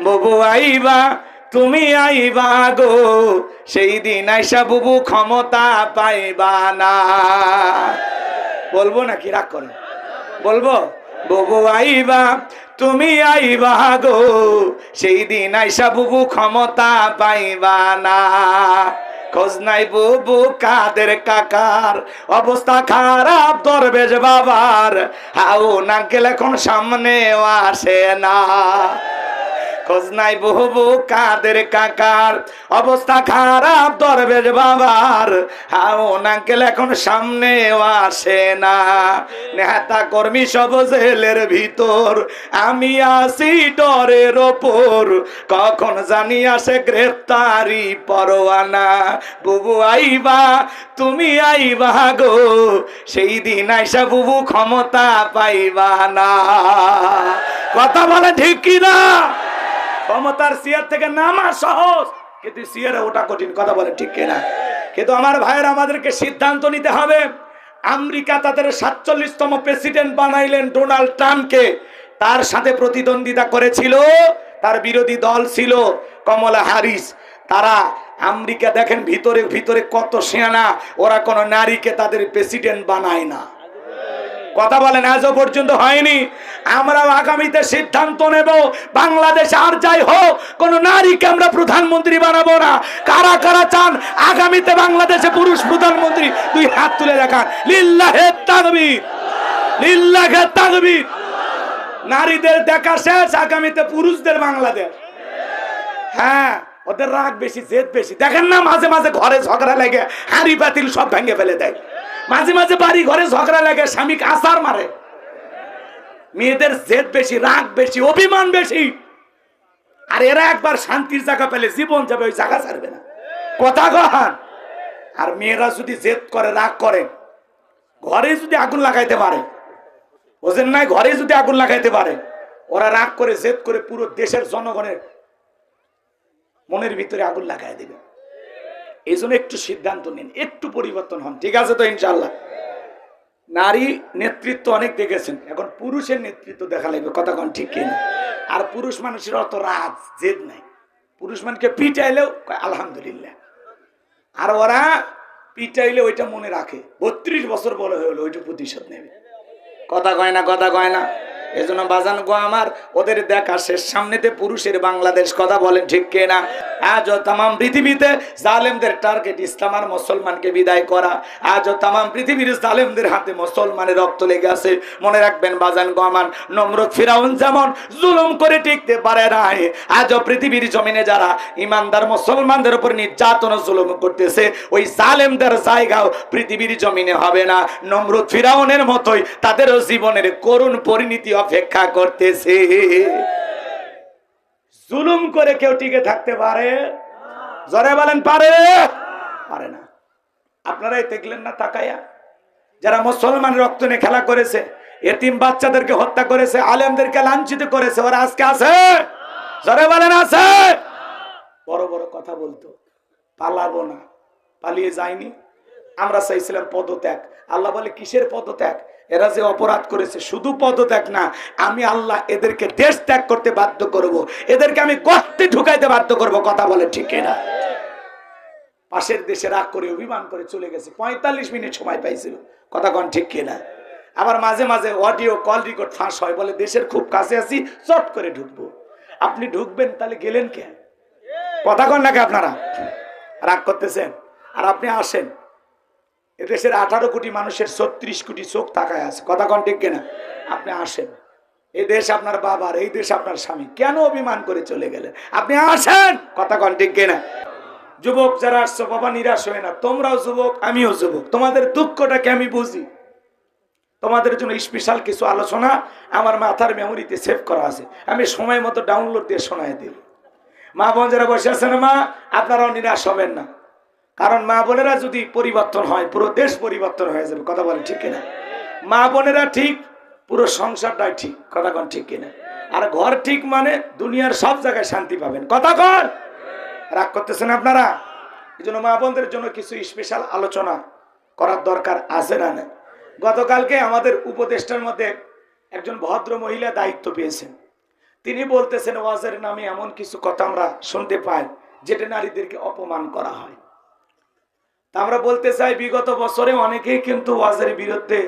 বুবু আইবা তুমি আইবা গো, সেই দিন আইসা বুবু ক্ষমতা পাইবা না। বলবো নাকি রাগ করেন? বলবো, বুবু আইবা তুমি আইবা গো, সেই দিন আইসা বুবু ক্ষমতা পাইবা না। খোঁজ নাই বুবু কাদের কাকার, অবস্থা খারাপ দরবেশ বাবার, হাউ নাঙ্কেল এখন সামনেও আসে না। খোঁজ নাই বুবু কাদের কাকার, অবস্থা খারাপ দরবেশ বাবার, হাউ নাঙ্কেল এখন সামনেও আসে না। নেতা কর্মী সব জেলের ভিতর, আমি আসি ডরের ওপর, কখন জানি আসে গ্রেফতারি পরোয়ানা। বুবু আইবা তুমি আইবা গো, সেই দিন আইসা বুবু ক্ষমতা পাইবা না। কথা বলে ঠিক কিনা? ক্ষমতার চেয়ার থেকে নামা সহজ, কিন্তু চেয়ারে ওটা কঠিন। কথা বলে ঠিক কিনা? কিন্তু আমার ভাইয়ের আমাদেরকে সিদ্ধান্ত নিতে হবে। আমেরিকা তাদের 47তম প্রেসিডেন্ট বানাইলেন ডোনাল্ড ট্রাম্পকে, তার সাথে প্রতিদ্বন্দ্বিতা করেছিল, তার বিরোধী দল ছিল কমলা হ্যারিস। তারা আমেরিকা দেখেন ভিতরে ভিতরে কত সেনা, ওরা কোনো নারীকে তাদের প্রেসিডেন্ট বানায় না। কথা বলেন, আজও পর্যন্ত হয়নি। আমরা আগামীতে সিদ্ধান্ত নেব, বাংলাদেশ আর যাই হোক কোন নারীকে আমরা প্রধানমন্ত্রী বানাবো না। কারা কারা চান আগামীতে বাংলাদেশে পুরুষ প্রধানমন্ত্রী? দুই হাত তুলে দেখান। লিল্লাহে তাকবীর, লিল্লাহে তাকবীর। নারীদের দেখা শেষ, আগামীতে পুরুষদের বাংলাদেশ। হ্যাঁ, ওদের রাগ বেশি, জেদ বেশি। দেখেন না মাঝে মাঝে ঘরে ঝগড়া লাগে, হাঁড়ি পাতিল সব ভেঙে ফেলে দেয়। মাঝে মাঝে বাড়ি ঘরে ঝগড়া লাগে, স্বামীকে আছার মারে। মেয়েদের জেদ বেশি, রাগ বেশি, অভিমান বেশি। আর এরা একবার শান্তির জায়গা পেলে জীবন যাবে, ওই জায়গা ছাড়বে না। কথা কন। আর মেয়েরা যদি জেদ করে, রাগ করে, ঘরে যদি আগুন লাগাইতে পারে, বোঝেন নাই, ঘরে যদি আগুন লাগাইতে পারে, ওরা রাগ করে জেদ করে পুরো দেশের জনগণের মনের ভিতরে আগুন লাগাই দেবে। এই জন্য একটু সিদ্ধান্ত নিন, একটু পরিবর্তন হন। ঠিক আছে তো ইনশাল্লাহ? নারী নেতৃত্ব অনেক দেখেছেন, এখন পুরুষের নেতৃত্ব দেখা লাগবে। কথা কোন ঠিক কিনা? আর পুরুষ মানুষের অত রাগ জেদ নাই। পুরুষ মানুষকে পিটাইলেও আলহামদুলিল্লাহ, আর ওরা পিটাইলে ওইটা মনে রাখে, 32 বছর বড় হয়ে হলো ওইটা প্রতিশোধ নেবে। কথা কয় না? কথা কয় না? এজন্য বাজান গো আমার, ওদের দেখা শেষ, সামনেতে পুরুষের বাংলাদেশ। কথা বলেন ঠিক কিনা? আজও তামাম পৃথিবীতে জালেমদের টার্গেট ইসলাম আর মুসলমানকে বিদায় করা। আজও তামাম পৃথিবীর জালেমদের হাতে মুসলমানের রক্ত লেগে আছে। মনে রাখবেন বাজান গো আমার, নমরুদ ফিরাউন যেমন জুলুম করে টিকতে পারে নাই, আজও পৃথিবীর জমিনে যারা ইমানদার মুসলমানদের উপর নির্যাতন জুলুম করতেছে, ওই জালেমদের জায়গাও পৃথিবীর জমিনে হবে না। নমরুদ ফিরাউনের মতোই তাদেরও জীবনের করুণ পরিণতি অপেক্ষা করতেছে। জুলুম করে কেউ টিকে থাকতে পারে? জোরে বলেন, পারে? পারে না। আপনারাই দেখলেন না তাকায়া, যারা মুসলমানের রক্ত নিয়ে খেলা করেছে, এতিম বাচ্চাদেরকে হত্যা করেছে, আলেমদেরকে লাঞ্ছিত করেছে, ওরা আজকে আছে? জোরে বলেন, আছে? বড় বড় কথা বলতো, পালাবো না, পালিয়ে যায়নি। আমরা চাইছিলাম পদত্যাগ। আল্লাহ বলে কিসের পদত্যাগ? এরা যে অপরাধ করেছে, শুধু পদত্যাগ না, আমি আল্লাহ এদেরকে দেশ ত্যাগ করতে বাধ্য করব, এদেরকে আমি গর্তে ঢুকাইতে বাধ্য করব। কথা বলে ঠিক না? পাশের দেশে রাগ করে অভিমান করে চলে গেছে, 45 মিনিট সময় পাইছিল। কথা কন ঠিক কিনা? আবার মাঝে মাঝে অডিও কল রেকর্ড ফাঁস হয়, বলে দেশের খুব কাছে আছি, চট করে ঢুকবো। আপনি ঢুকবেন, তাহলে গেলেন কে? কথা কন নাকি? আপনারা রাগ করতেছেন? আর আপনি আসেন, এদেশের 18 কোটি মানুষের 36 কোটি চোখ তাকায় আছে। কথা কন ঠিক কিনা? আপনি আসেন, এই দেশ আপনার বাবার, এই দেশ আপনার স্বামী, কেন অভিমান করে চলে গেলেন? আপনি আসেন। কথা কন ঠিক কিনা? যুবক যারা আসছো বাবা, নিরাশ হয় না। তোমরাও যুবক, আমিও যুবক, তোমাদের দুঃখটাকে আমি বুঝি। তোমাদের জন্য স্পেশাল কিছু আলোচনা আমার মাথার মেমোরিতে সেভ করা আছে, আমি সময় মতো ডাউনলোড দিয়ে শোনায় দিই। মা বোন যারা বসে আছেন, মা আপনারাও নিরাশ হবেন না, কারণ মা বোনেরা যদি পরিবর্তন হয়, পুরো দেশ পরিবর্তন হয়ে যাবে। কথা বলেন ঠিক কিনা? মা বোনেরা ঠিক, পুরো সংসারটাই ঠিক। কথা কন ঠিক কিনা? আর ঘর ঠিক মানে দুনিয়ার সব জায়গায় শান্তি পাবেন। কথা কন? রাগ করতেছেন আপনারা? এই জন্য মা বোনদের জন্য কিছু স্পেশাল আলোচনা করার দরকার আছে না? গতকালকে আমাদের উপদেষ্টার মধ্যে একজন ভদ্র মহিলা দায়িত্ব পেয়েছেন। তিনি বলতেছেন ওয়াজের নামে এমন কিছু কথা আমরা শুনতে পাই যেটা নারীদেরকে অপমান করা হয়। তা আমরা বলতে চাই বিগত বছরে অনেকেই কিন্তু ওয়াজের বিরুদ্ধে,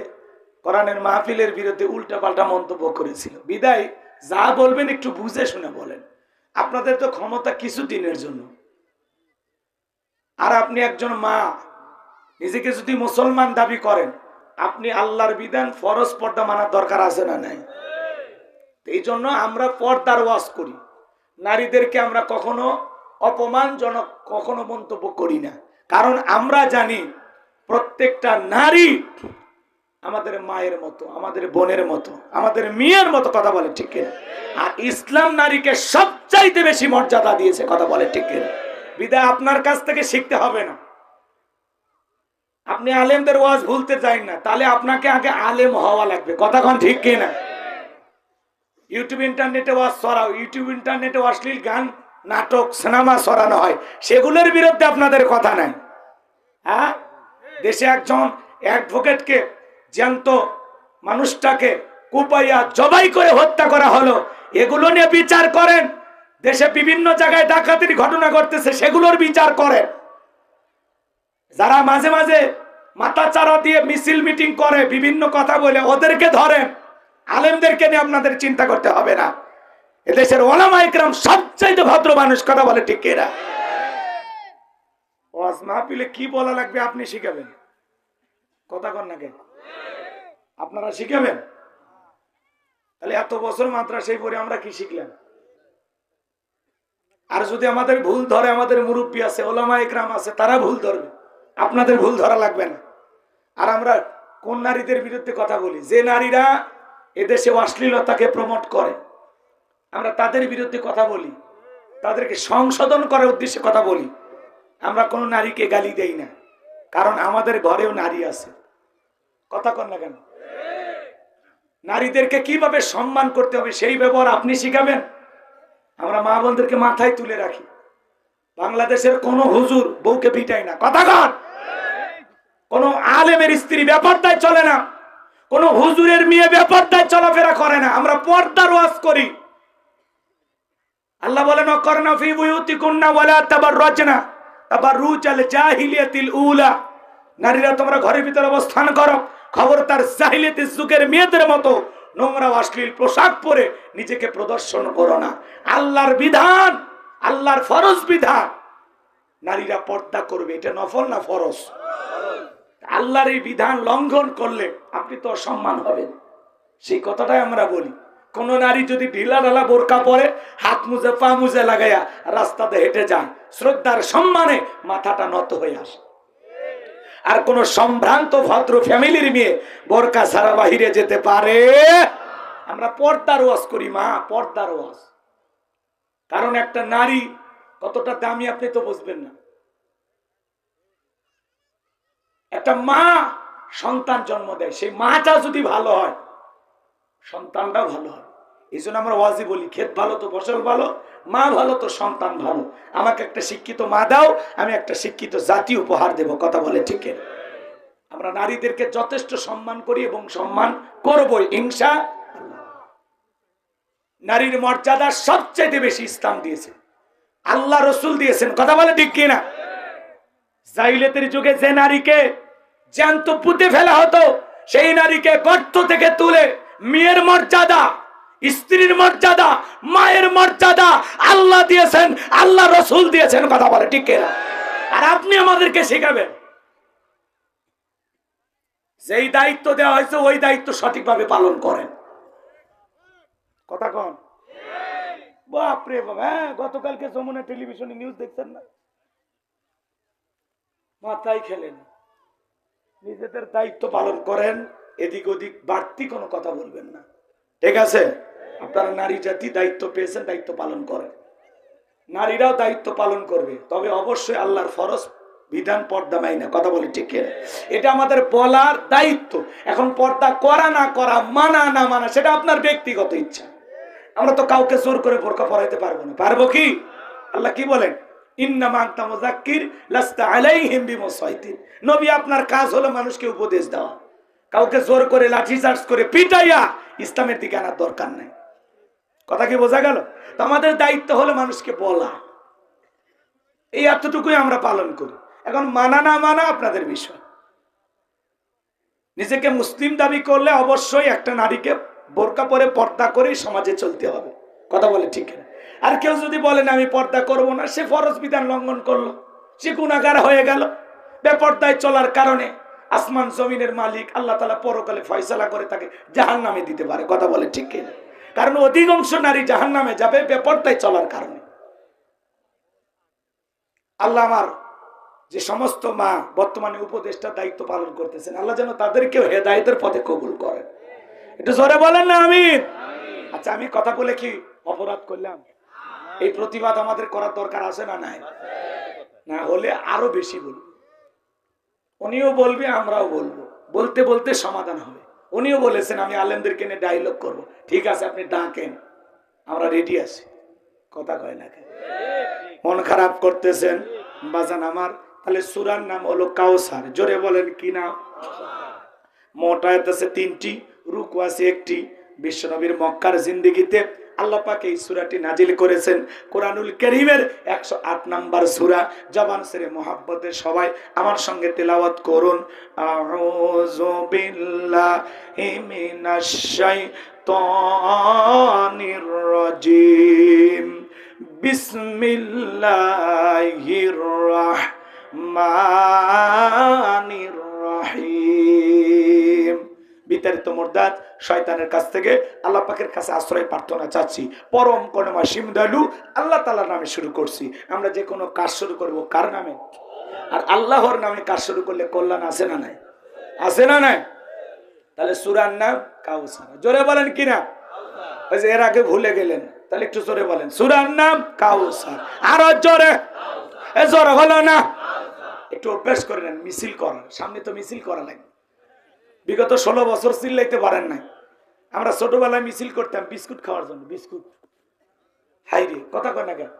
কোরআনের মাহফিলের বিরুদ্ধে উল্টাপাল্টা মন্তব্য করেছিল। বিদায় যা বলবেন একটু বুঝে শুনে বলেন। আপনাদের তো ক্ষমতা কিছু দিনের জন্য, আর আপনি একজন মা, নিজেকে যদি মুসলমান দাবি করেন, আপনি আল্লাহর বিধান ফরজ পর্দা মানার দরকার আছে না নাই? এই জন্য আমরা পর্দার ওয়াজ করি। নারীদেরকে আমরা কখনো অপমানজনক কখনো মন্তব্য করি না, কারণ আমরা জানি প্রত্যেকটা নারী আমাদের মায়ের মতো, আমাদের বোনের মতো, আমাদের মেয়ের মতো। কথা বলে ঠিক কিনা? আর ইসলাম নারীকে সবচাইতে বেশি মর্যাদা দিয়েছে। কথা বলে ঠিক কিনা? বিদায় আপনার কাছ থেকে শিখতে হবে না। আপনি আলেমদের ওয়াজ ভুলতে চান না, তাহলে আপনাকে আগে আলেম হওয়া লাগবে। কথা কোন ঠিক কিনা? ইউটিউব ইন্টারনেটে ওয়াজ ছড়াও, ইউটিউব ইন্টারনেটে অশ্লীল গান, নাটক, সিনেমা ছড়ানো হয়, সেগুলোর বিরুদ্ধে আপনাদের কথা নাই। হ্যাঁ, দেশে একজন অ্যাডভোকেটকে, জ্যান্ত মানুষটাকে কুপাইয়া জবাই করে হত্যা করা হলো, এগুলো নিয়ে বিচার করেন। দেশে বিভিন্ন জায়গায় ডাকাতির ঘটনা ঘটতেছে, সেগুলোর বিচার করেন। যারা মাঝে মাঝে মাথা চারা দিয়ে মিছিল মিটিং করে, বিভিন্ন কথা বলে, ওদেরকে ধরেন। আলেমদেরকে নিয়ে আপনাদের চিন্তা করতে হবে না। এদেশের ওলামা ইকরাম সবচাইতে ভদ্র মানুষ। কথা বলে ঠিক কিনা? ওয়াজ মাহফিলে কি বলা লাগবে আপনি শিখাবেন। কথা কন না কেন? আপনারা শিখাবেন। তাহলে এত বছর মাদ্রাসায় পড়ে আমরা কি শিখলাম? আর যদি আমাদের ভুল ধরে, আমাদের মুরব্বী আছে, ওলামা ইকরাম আছে, তারা ভুল ধরবে, আপনাদের ভুল ধরা লাগবে না। আর আমরা কোন নারীদের বিরুদ্ধে কথা বলি? যে নারীরা এদেশে অশ্লীলতাকে প্রমোট করে, আমরা তাদের বিরুদ্ধে কথা বলি, তাদেরকে সংশোধন করার উদ্দেশ্যে কথা বলি। আমরা কোনো নারীকে গালি দেই না, কারণ আমাদের ঘরেও নারী আছে। কথা কন না কেন? নারীদেরকে কিভাবে সম্মান করতে হবে সেই ব্যবহার আপনি শিখাবেন। আমরা মা বোনদেরকে মাথায় তুলে রাখি। বাংলাদেশের কোন হুজুর বউকে পিটায় না। কথা কন। কোন আলেমের স্ত্রী ব্যাপারটাই চলে না, কোন হুজুরের মেয়ে ব্যাপারটাই চলাফেরা করে না। আমরা পর্দার ওয়াজ করি। আল্লাহ বলেন, অকরনা ফি বুয়ুতিকুন্না ওয়ালা তাবাররাজনা তাবাররুজাল জাহিলিয়াতিল উলা। নারীরা তোমরা ঘরের ভিতরে অবস্থান করো, খবরদার জাহিলিয়াতের যুগের মেয়েদের মতো নোংরা অশ্লীল পোশাক পরে নিজেকে প্রদর্শন করো না। আল্লাহর বিধান, আল্লাহর ফরজ বিধান, নারীরা পর্দা করবে। এটা নফল না ফরজ? আল্লাহর এই বিধান লঙ্ঘন করলে আপনি তো অসম্মান হবেন। সেই কথাটাই আমরা বলি। কোন নারী যদি ঢিলা ঢালা বোরকা পরে, হাত মুজে পা মুজে লাগাইয়া রাস্তাতে হেঁটে যায়, শ্রদ্ধার সম্মানে মাথাটা নত হয়ে আসে। আর কোন সম্ভ্রান্ত ভদ্র ফ্যামিলির মেয়ে বোরকা ছাড়া বাহিরে যেতে পারে? আমরা পর্দার ওয়াজ করি মা, পর্দার ওয়াজ। কারণ একটা নারী কতটা দামি আপনি তো বুঝবেন না। একটা মা সন্তান জন্ম দেয়, সেই মাটা যদি ভালো হয়, সন্তানটাও ভালো হয়। এই জন্য আমরা ওয়াজি বলি, ক্ষেত ভালো তো ফসল ভালো, মা ভালো তো সন্তান ভালো। আমাকে একটা শিক্ষিত মা দাও, আমি একটা শিক্ষিত জাতি উপহার দেব। কথা বলে ঠিক? আমরা নারীদেরকে যথেষ্ট সম্মান করি এবং সম্মান করবই ইনশাআল্লাহ। নারীর মর্যাদা সবচেয়ে বেশি ইসলাম দিয়েছে, আল্লাহ রসুল দিয়েছেন। কথা বলে ঠিক কিনা? জাহিলিয়াতের যুগে যে নারীকে জ্যান্ত পুঁতে ফেলা হতো, সেই নারীকে গর্ত থেকে তুলে মেয়ের মর্যাদা, স্ত্রীর মর্যাদা, মায়ের মর্যাদা আল্লাহ দিয়েছেন, আল্লাহ রসুল দিয়েছেন। কথা বলে ঠিক কিনা? আর আপনি আমাদেরকে শেখাবেন। যেই দায়িত্ব দেওয়া হয়েছে ওই দায়িত্ব সঠিকভাবে পালন করেন। কথা কন। বাপরে বাপ! হ্যাঁ, গতকালকে যমুনা টেলিভিশনে নিউজ দেখছেন না? মাথায় খেলেন। নিজেদের দায়িত্ব পালন করেন, এদিক ওদিক বাড়তি কোনো কথা বলবেন না। ঠিক আছে? আপনারা নারী জাতি দায়িত্ব পেয়েছেন, দায়িত্ব পালন করেন। নারীরাও দায়িত্ব পালন করবে, তবে অবশ্যই আল্লাহর ফরজ বিধান পর্দা মাইনা। কথা বলি ঠিক কিনা? এটা আমাদের বলার দায়িত্ব। এখন পর্দা করা না করা, মানা না মানা, সেটা আপনার ব্যক্তিগত ইচ্ছা। আমরা তো কাউকে জোর করে বোরকা পরাইতে পারবো না। পারবো কি? আল্লাহ কি বলেন? ইন্নামা আনতা মুযাক্কির লাস্তা আলাইহিম বিমুসাইতির। নবী, আপনার কাজ হলো মানুষকে উপদেশ দেওয়া। কাউকে জোর করে লাঠি চার্জ করে পিটাইয়া ইসলামের দিকে আনার দরকার নাই। কথা কি বোঝা গেল? তো আমাদের দায়িত্ব হলো মানুষকে বলা, এই এতটুকুই আমরা পালন করি। এখন মানা না মানা আপনাদের বিষয়। নিজেকে মুসলিম দাবি করলে অবশ্যই একটা নারীকে বোরকা পরে পর্দা করেই সমাজে চলতে হবে। কথা বলে ঠিক না? আর কেউ যদি বলেন আমি পর্দা করব না, সে ফরজ বিধান লঙ্ঘন করলো, সে গুনাহগার হয়ে গেল। বেপর্দায় চলার কারণে আসমান জমিনের মালিক আল্লাহ তাআলা পরকালে ফয়সালা করে তাকে জাহান্নামে দিতে পারে। কথা বলে ঠিক কিনা? কারণ অধিকাংশ নারী জাহান্নামে যাবে বেপর্দায় চলার কারণে। আল্লাহ আমার যে সমস্ত মা বর্তমানে উপদেষ্টার দায়িত্ব পালন করতেছেন, আল্লাহ যেন তাদেরকেও হেদায়েতের পথে কবুল করেন। একটু জোরে বলেন না আমিন। আচ্ছা, আমি কথা বলে কি অপরাধ করলাম? এই প্রতিবাদ আমাদের করার দরকার আছে না নাই? না হলে আরো বেশি বলবো, উনিও বলবে আমরাও বলবো, বলতে বলতে সমাধান হবে। উনিও বলেছেন আমি আলেমদেরকে নিয়ে ডায়লগ করব। ঠিক আছে, আপনি ডাকেন, আমরা রেডি আছি। কথা কয় না কেন? মন খারাপ করতেছেন বাজান আমার? তাহলে সূরার নাম হলো কাউসার। জোরে বলেন কি নাম? মোট আয়াত আছে 3টি, রুকু আছে 1টি। বিশ্বনবীর মক্কার জিন্দেগিতে আল্লাহ পাক এই সূরাটি নাজিল করেছেন। কোরআনুল কারীমের 108 নাম্বার সূরা। জবান ছেড়ে মোহাব্বতে সবাই আমার সঙ্গে তেলাওয়াত করুন। আউযু বিল্লাহি মিনাশ শাইতানির রাজিম। বিসমিল্লাহির রাহমানির রাহিম। বিতাড়িত মুরদাদ শয়তানের কাছ থেকে আল্লাহ পাকের কাছে আশ্রয় প্রার্থনা চাচ্ছি। পরম করুণাময় দয়ালু আল্লাহ তাআলার নামে শুরু করছি। আমরা যে কোনো কাজ শুরু করব কার নামে? আর আল্লাহর নামে কাজ শুরু করলে কল্যাণ আছে না নাই? আছে না নাই? তাহলে সূরার নাম কাউসার। জোরে বলেন কি না? ওই যে এর আগে ভুলে গেলেন, তাহলে একটু জোরে বলেন সূরার নাম কাউসার। আরো জোরে, এ জোরে হলো না? একটু অভ্যাস করে নেন মিছিল করার। সামনে তো মিছিল করা লাগে। বিগত 16 বছর চিল্লাইতে পারেন নাই। আমরা ছোটবেলায় মিছিল করতাম বিস্কুট খাওয়ার জন্য। বিস্কুট হাই রে, কথা কয় না কেন?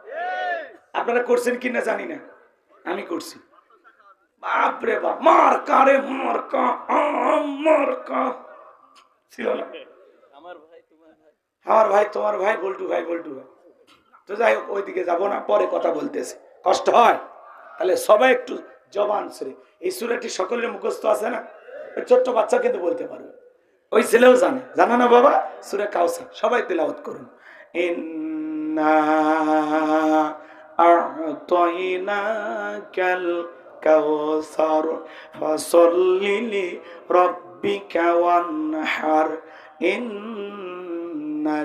আপনারা করছেন কিনা জানি না, আমি করছি। বাপরে বাপ, মার কারে মার কা আমার কা ছিল না? আমার ভাই তোমার ভাই বল্টু ভাই বল্টু ভাই। তো যাই হোক, ওইদিকে যাবো না, পরে কথা বলতেছে, কষ্ট হয়। তাহলে সবাই একটু জবান ছেড়ে, এই সূরাটি সকলের মুখস্থ আছে না? ছোট্ট বাচ্চা কিন্তু বলতে পারবে, ওই ছেলেও জানে। জানো না বাবা? সূরা কাউসার সবাই তেলাওয়াত করুন। ইন্না আ'তাইনাকাল কাউসার ফাসাল্লি লিরাব্বিকা ওয়ানহার ইন্না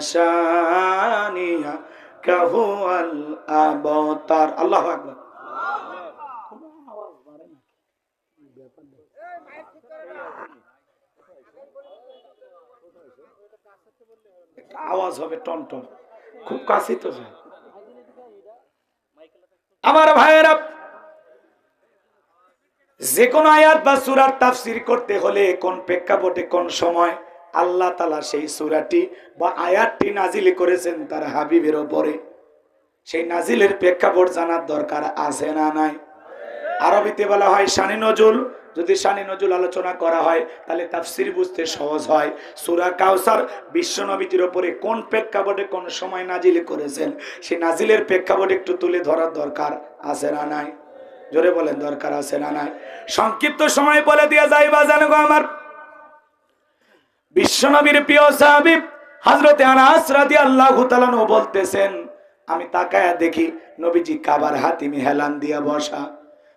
শানিয়াকা হুয়াল আবতার। আল্লাহু আকবার। আওয়াজ হবে টনটন, খুব কাছে তো যায়। আমার ভাইয়েরা, যে কোন আয়াত বা সূরার তাফসীর করতে হলে কোন প্রেক্ষাপটে কোন সময় আল্লাহ তাআলা সেই সূরাটি বা আয়াতটি নাজিল করেছেন তার হাবিবের উপরে, সেই নাজিলের প্রেক্ষাপট জানার দরকার আছে না নাই? আরবিতে বলা হয় শানে নজুল। যদি শানে নজুল আলোচনা করা হয় তাহলে তাফসীর বুঝতে সহজ হয়। সূরা কাউসার বিশ্ব নবীর উপরে কোন প্রেক্ষাপটে কোন সময় নাজিল করেছেন, সেই নাজিলের প্রেক্ষাপট একটু তুলে ধরার দরকার আছে না নাই? জোরে বলেন, দরকার আছে না নাই? সংক্ষিপ্ত সময় বলে দিয়ে যাই বাজান গো আমার। বিশ্ব নবীর প্রিয় সাহাবী হযরতে আনাস রাদিয়াল্লাহু তাআলা বলতেছেন, আমি তাকায়া দেখি নবীজি কাবার হাতিমে হেলান দিয়া বসা।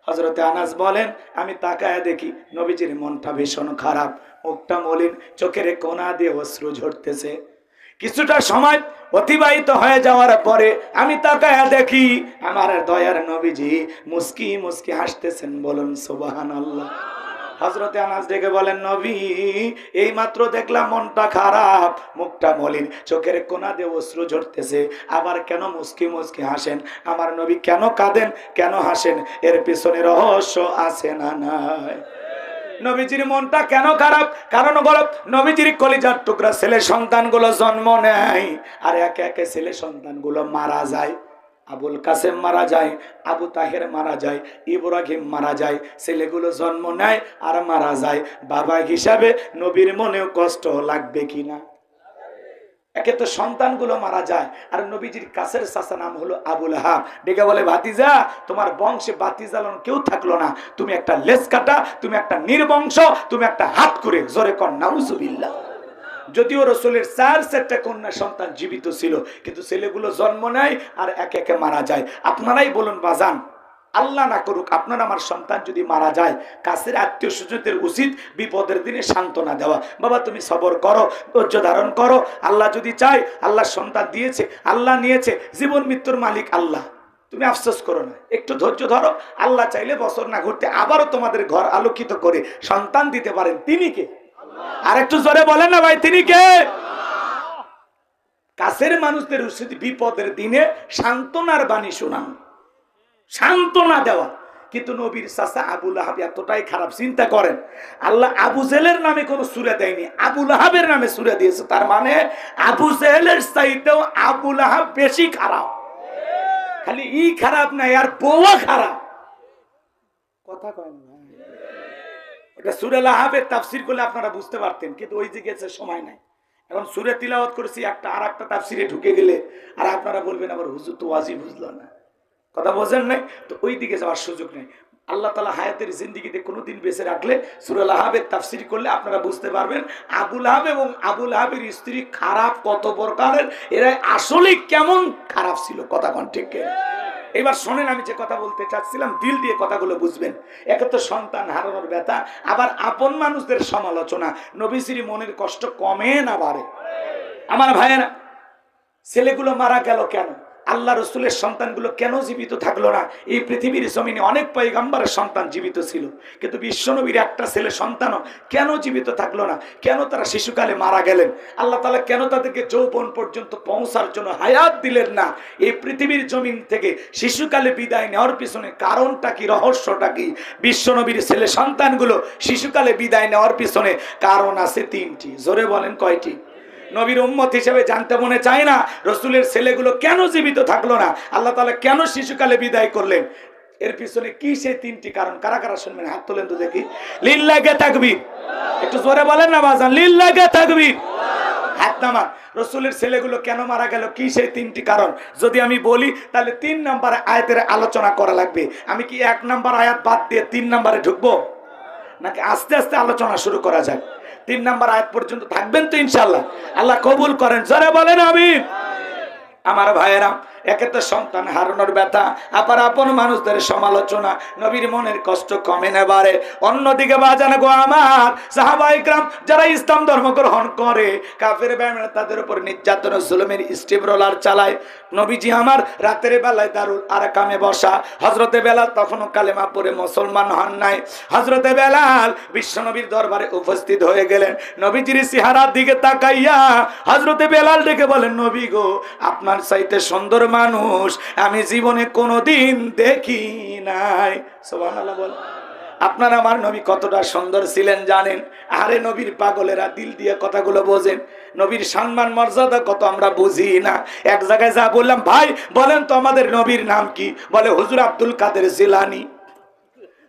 হযরতে আনাস বলেন, আমি তাকায়া দেখি নবীজির মনটা ভীষণ খারাপ, মুখটা মলিন, চোখের কোনা দিয়ে অশ্রু ঝরতেছে। কিছুটা সময় অতিবাহিত হয়ে যাওয়ার পরে আমি তাকায়া দেখি আমার দয়ার নবীজি মুস্কি মুস্কি হাসতেছেন। বলুন সুবহানাল্লাহ। হযরতে আনাস ডেকে বলেন, নবী এই মাত্র দেখলাম মনটা খারাপ, মুখটা মলিন, চোখের কোনা দিয়ে অশ্রু ঝরতেছে, আবার কেন মুস্কি মুস্কি হাসেন? আমার নবী কেন কাঁদেন, কেন হাসেন? এর পিছনে রহস্য আছে না নাই? নবীজির মনটা কেন খারাপ? কারণ হলো নবীজির কলিজার টুকরা ছেলে সন্তানগুলো জন্ম নেয়, আর একে একে ছেলে সন্তানগুলো মারা যায়। আবুল কাসেম মারা যায়, আবু তাহের মারা যায়, ইব্রাহিম মারা যায়, ছেলেগুলো জন্ম নেয় আর মারা যায়। বাবা হিসাবে নবীর মনেও কষ্ট লাগবে কিনা? একে তো সন্তানগুলো মারা যায়, আর নবীজির কাছের চাচা নাম হলো আবু লাহাব। ডেকে বলে, ভাতিজা, তোমার বংশে বাতি জ্বালানো কেউ থাকলো না, তুমি একটা লেজ কাটা, তুমি একটা নির্বংশ, তুমি একটা হাত করে। জোরে কর নাউজুবিল্লাহ। যদিও রসুলের 4 কন্যা সন্তান জীবিত ছিল, কিন্তু ছেলেগুলো জন্ম নেয় আর একে একে মারা যায়। আপনারাই বলুন বাজান, আল্লাহ না করুক আপনার আমার সন্তান যদি মারা যায়, কাছের আত্মীয় স্বজনদের উচিত বিপদের দিনে সান্ত্বনা দেওয়া। বাবা তুমি সবর করো, ধৈর্য ধারণ করো, আল্লাহ যদি চায়, আল্লাহ সন্তান দিয়েছে, আল্লাহ নিয়েছে, জীবন মৃত্যুর মালিক আল্লাহ। তুমি আফসোস করো না, একটু ধৈর্য ধরো। আল্লাহ চাইলে বছর না ঘুরতে আবারও তোমাদের ঘর আলোকিত করে সন্তান দিতে পারেন। তিনি কে? আর একটু জোরে বলেন না ভাই, তিনি কে? কাছের মানুষদের উচিত বিপদের দিনে সান্ত্বনার বাণী শোনান, সান্ত্বনা দেওয়া। কিন্তু নবীর চাচা আবু লাহাব এতটাই খারাপ, চিন্তা করেন, আল্লাহ আবু জেলের নামে কোনো সূরা দেয়নি, আবু লাহাবের নামে সূরা দিয়েছে। তার মানে আবু জেলের চাইতেও আবু লাহাব বেশি খারাপ। খালি খারাপ নাই, আর বউও খারাপ। কথা কয় না, এটা সূরা লাহাবের তাফসীর করলে আপনারা বুঝতে পারতেন, কিন্তু ওই যে গেছে সময় নাই। এখন সূরা তিলাওয়াত করেছি, একটা আর একটা তাফসীরে ঢুকে গেলে আর আপনারা বলবেন আবার হুজুর তো ওয়াজি বুঝলো না, কথা বোঝেন নাই, তো ওই দিকে যাওয়ার সুযোগ নেই। আল্লাহ তাআলা হায়াতের জিন্দেগিতে কোনোদিন বেঁচে রাখলে সূরা লাহাবের তাফসীর করলে আপনারা বুঝতে পারবেন আবু লাহাব এবং আবু লাহাবের স্ত্রী খারাপ কত প্রকারের, এরা আসলে কেমন খারাপ ছিল। কথা কোন ঠিক? এবার শোনেন, আমি যে কথা বলতে চাচ্ছিলাম, দিল দিয়ে কথাগুলো বুঝবেন। একে তো সন্তান হারানোর ব্যথা, আবার আপন মানুষদের সমালোচনা। নবীজির মনের কষ্ট কমে না বাড়ে? আমার ভাইয়েরা, ছেলেগুলো মারা গেল কেন? আল্লাহ রসুলের সন্তানগুলো কেন জীবিত থাকলো না? এই পৃথিবীর জমিনে অনেক পয়গম্বরের সন্তান জীবিত ছিল, কিন্তু বিশ্বনবীর একটা ছেলে সন্তানও কেন জীবিত থাকলো না? কেন তারা শিশুকালে মারা গেলেন? আল্লাহ তাআলা কেন তাদেরকে যৌবন পর্যন্ত পৌঁছার জন্য হায়াত দিলেন না? এই পৃথিবীর জমিন থেকে শিশুকালে বিদায় নেওয়ার পিছনে কারণটা কি, রহস্যটা কি? বিশ্বনবীর ছেলে সন্তানগুলো শিশুকালে বিদায় নেওয়ার পিছনে কারণ আছে 3টি। জোরে বলেন কয়টি? নবীর উম্মত হিসেবে জানতে মনে চায় না রসুলের ছেলেগুলো কেন জীবিত থাকলো না? আল্লাহ তাআলা কেন শিশুকালে বিদায় করলেন? এর পিছনে কি সেই 3টি কারণ? কারা কারা শুনবেন? হাত তোলেন তো দেখি। লিল্লাহি তাকবীর। একটু জোরে বলেন না বাজান, লিল্লাহি তাকবীর। হাত নামান। রসুলের ছেলেগুলো কেন মারা গেল, কি সেই 3টি কারণ? যদি আমি বলি তাহলে 3 নম্বর আয়াতের আলোচনা করা লাগবে। আমি কি 1 নম্বর আয়াত বাদ দিয়ে 3 নম্বরে ঢুকবো, নাকি আস্তে আস্তে আলোচনা শুরু করা যায়? 3 নম্বর আয়াত পর্যন্ত থাকবেন তো ইনশাআল্লাহ? আল্লাহ কবুল করেন, জোরে বলেন আমিন। আমার ভাইয়েরা, একে তো সন্তান হারানোর ব্যথা, আবার আপন মানুষদের সমালোচনা, নবীর মনের কষ্ট কমে না বাড়ে। অন্যদিকে বাজান গো আমার, সাহাবায়ে ইকরাম যারা ইসলাম ধর্ম গ্রহণ করে, কাফের বেঈমান তাদের উপর নির্যাতন ও জুলুমের স্টিম রোলার চালায়। নবীজি আমার রাতের বেলায় দারুল আরকামে বসা, হযরতে বেলাল তখনও কালেমা পড়ে মুসলমান হন নাই। হযরতে বেলাল বিশ্বনবীর দরবারে উপস্থিত হয়ে গেলেন। নবীজির চেহারার দিকে তাকাইয়া হযরতে বেলাল ডেকে বলেন, নবী গো, আপনার চাইতে সুন্দর মানুষ আমি জীবনে কোনোদিন দেখি নাই। সুবহানাল্লাহ বল। আপনার আমার নবী কতটা সুন্দর ছিলেন জানেন? আরে নবীর পাগলেরা দিল দিয়ে কথাগুলো বোঝেন। নবীর সম্মান মর্যাদা কত আমরা বুঝি না। এক জায়গায় যা বললাম, ভাই বলেন তো আমাদের নবীর নাম কি? বলে হুজুর আব্দুল কাদের জিলানী।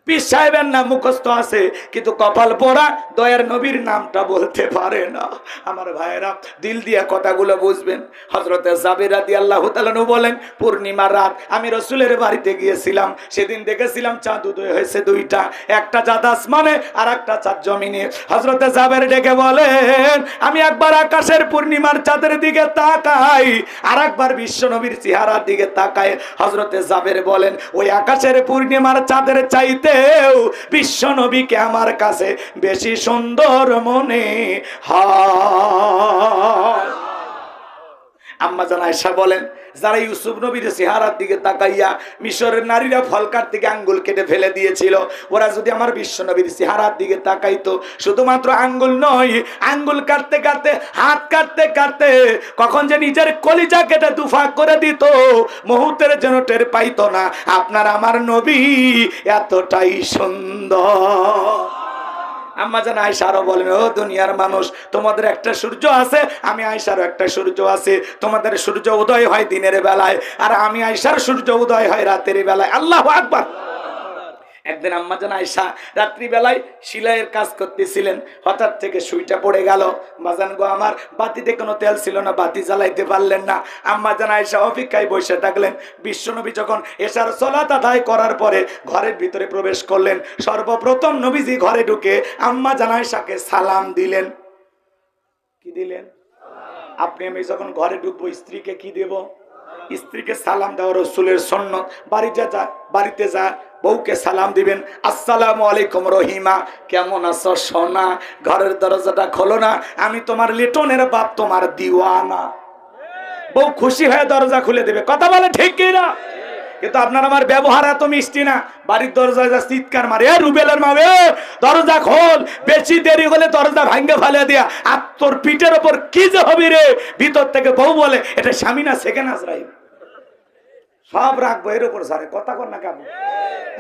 পীর সাহেবের নাম মুখস্থ আছে, কিন্তু কপাল পোড়া দয়ার নবীর নামটা বলতে পারে না। আমার ভাইয়েরা, দিল দিয়ে কথাগুলো বুঝবেন। হযরতে জাবের রাদিয়াল্লাহু তাআলা বলেন, পূর্ণিমার রাত আমি রাসূলের বাড়িতে গিয়েছিলাম। সেদিন দেখেছিলাম চাঁদ উদয় হয়েছে 2টা, একটা চাঁদ আসমানে আর একটা চাঁদ জমিনে। হযরতে জাবের ডেকে বলেন, আমি একবার আকাশের পূর্ণিমার চাঁদের দিকে তাকাই, আর একবার বিশ্বনবীর চেহারার দিকে তাকাই। হযরতে জাবের বলেন, ওই আকাশের পূর্ণিমার চাঁদের চাইতে বিশ্ব নবীকে আমার কাছে বেশি সুন্দর মনে হয়। আম্মা জান আয়েশা বলেন, যারা ইউসুফ নবীর চেহারার দিকে তাকাইয়া মিশরের নারীরা ফল কাটতে গিয়ে আঙ্গুল কেটে ফেলে দিয়েছিল, ওরা যদি আমার বিশ্ব নবীর চেহারার দিকে তাকাইতো, শুধুমাত্র আঙ্গুল নয়, আঙ্গুল কাটতে কাটতে, হাত কাটতে কাটতে কখন যে নিজের কলিজা কেটে দুফাক করে দিত, মুহূর্তের যেন টের পাইতো না। আপনার আমার নবী এতটাই সুন্দর। আম্মা জান আয়েশা আরো বলেন, ও দুনিয়ার মানুষ, তোমাদের একটা সূর্য আছে, আমি আয়েশারও একটা সূর্য আছে। তোমাদের সূর্য উদয় হয় দিনের বেলায়, আর আমি আয়েশার সূর্য উদয় হয় রাতের বেলায়। আল্লাহু আকবার। একদিন আম্মাজান আয়েশা রাত্রিবেলায় সিলাইয়ের কাজ করতেছিলেন, হঠাৎ থেকে সুইটা পড়ে গেল। বাজান গো আমার, বাতিতে কোনো তেল ছিল না, বাতি জ্বালাইতে পারলেন না। আম্মাজান আয়েশা অপেক্ষায় বসে থাকলেন। বিশ্বনবী যখন এশার সালাত আদায় করার পরে ঘরের ভিতরে প্রবেশ করলেন, সর্বপ্রথম নবীজি ঘরে ঢুকে আম্মাজান আয়েশাকে সালাম দিলেন। কি দিলেন? আপনি আমি যখন ঘরে ঢুকবো স্ত্রীকে কি দেব? স্ত্রীকে সালাম দেওয়া রাসূলের সুন্নাত। বাড়িতে যা বউকে সালাম দিবেন, আসসালামু আলাইকুম রহিমা, কেমন আছো সোনা? ঘরের দরজাটা খোলো না, আমি তোমার লিটনের বাপ, তোমার দিওয়ানা। বউ খুশি হয়ে দরজা খুলে দেবে। কথা বলে ঠিক কি না? কিন্তু আপনার আমার ব্যবহার এত মিষ্টি না। বাড়ির দরজায় যা চিৎকার মারে, এ রুবেলের মা, এ দরজা খোল, বেশি দেরি হলে দরজা ভাঙ্গে ফেলে দিয়া, আর তোর পিঠের ওপর কি যে হবি রে। ভিতর থেকে বউ বলে, এটা স্বামী না সেকেন্ড আজরাইল। সব রাগ বইয়ের উপর সারে। কথা কর না কেমন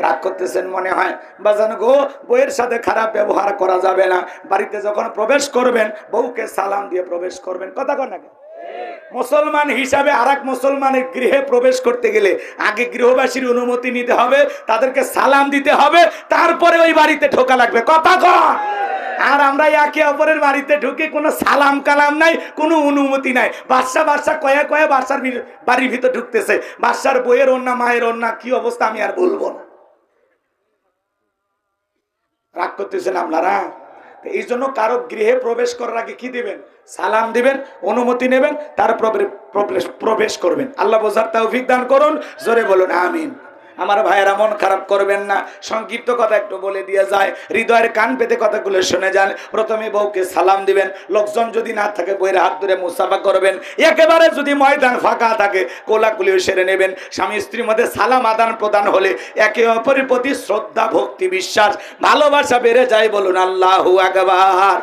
রাগ করতেছেন মনে হয়। বাজান গো, বইয়ের সাথে খারাপ ব্যবহার করা যাবে না। বাড়িতে যখন প্রবেশ করবেন বউকে সালাম দিয়ে প্রবেশ করবেন। কথা কর না কেন? মুসলমান হিসাবে আর এক মুসলমানের গৃহে প্রবেশ করতে গেলে আগে গৃহবাসীর অনুমতি নিতে হবে, তাদেরকে সালাম দিতে হবে, তারপরে ওই বাড়িতে ঢোকা লাগবে। কথা কর। আর আমরা একে অপরের বাড়িতে ঢুকে কোনো সালাম কালাম নাই, কোনো অনুমতি নাই। বাদশা কয়ে বাড়ির ভিতর ঢুকতেছে। বাদশার বইয়ের ওন্না, মায়ের ওন্না, কি অবস্থা আমি আর বলবো না। রাগ করতেছেন আপনারা? এই জন্য কারো গৃহে প্রবেশ করার আগে কি দিবেন? সালাম দিবেন, অনুমতি নেবেন, তারপরে প্রবেশ করবেন। আল্লাহ বোঝার তৌফিক দান করুন। জোরে বলুন আমিন। আমার ভাইয়েরা মন খারাপ করবেন না, সংক্ষিপ্ত কথা একটু বলে দিয়ে যায়, হৃদয়ের কান পেতে কথাগুলো শুনে যান। প্রথমে বউকে সালাম দিবেন, লোকজন যদি না থাকে বইয়ের হাত ধরে মুসাফা করবেন। একেবারে যদি ময়দান ফাঁকা থাকে কোলাকুলিও সেরে নেবেন। স্বামী স্ত্রীর মধ্যে সালাম আদান প্রদান হলে একে অপরের প্রতি শ্রদ্ধা, ভক্তি, বিশ্বাস, ভালোবাসা বেড়ে যায়। বলুন আল্লাহু আকবার।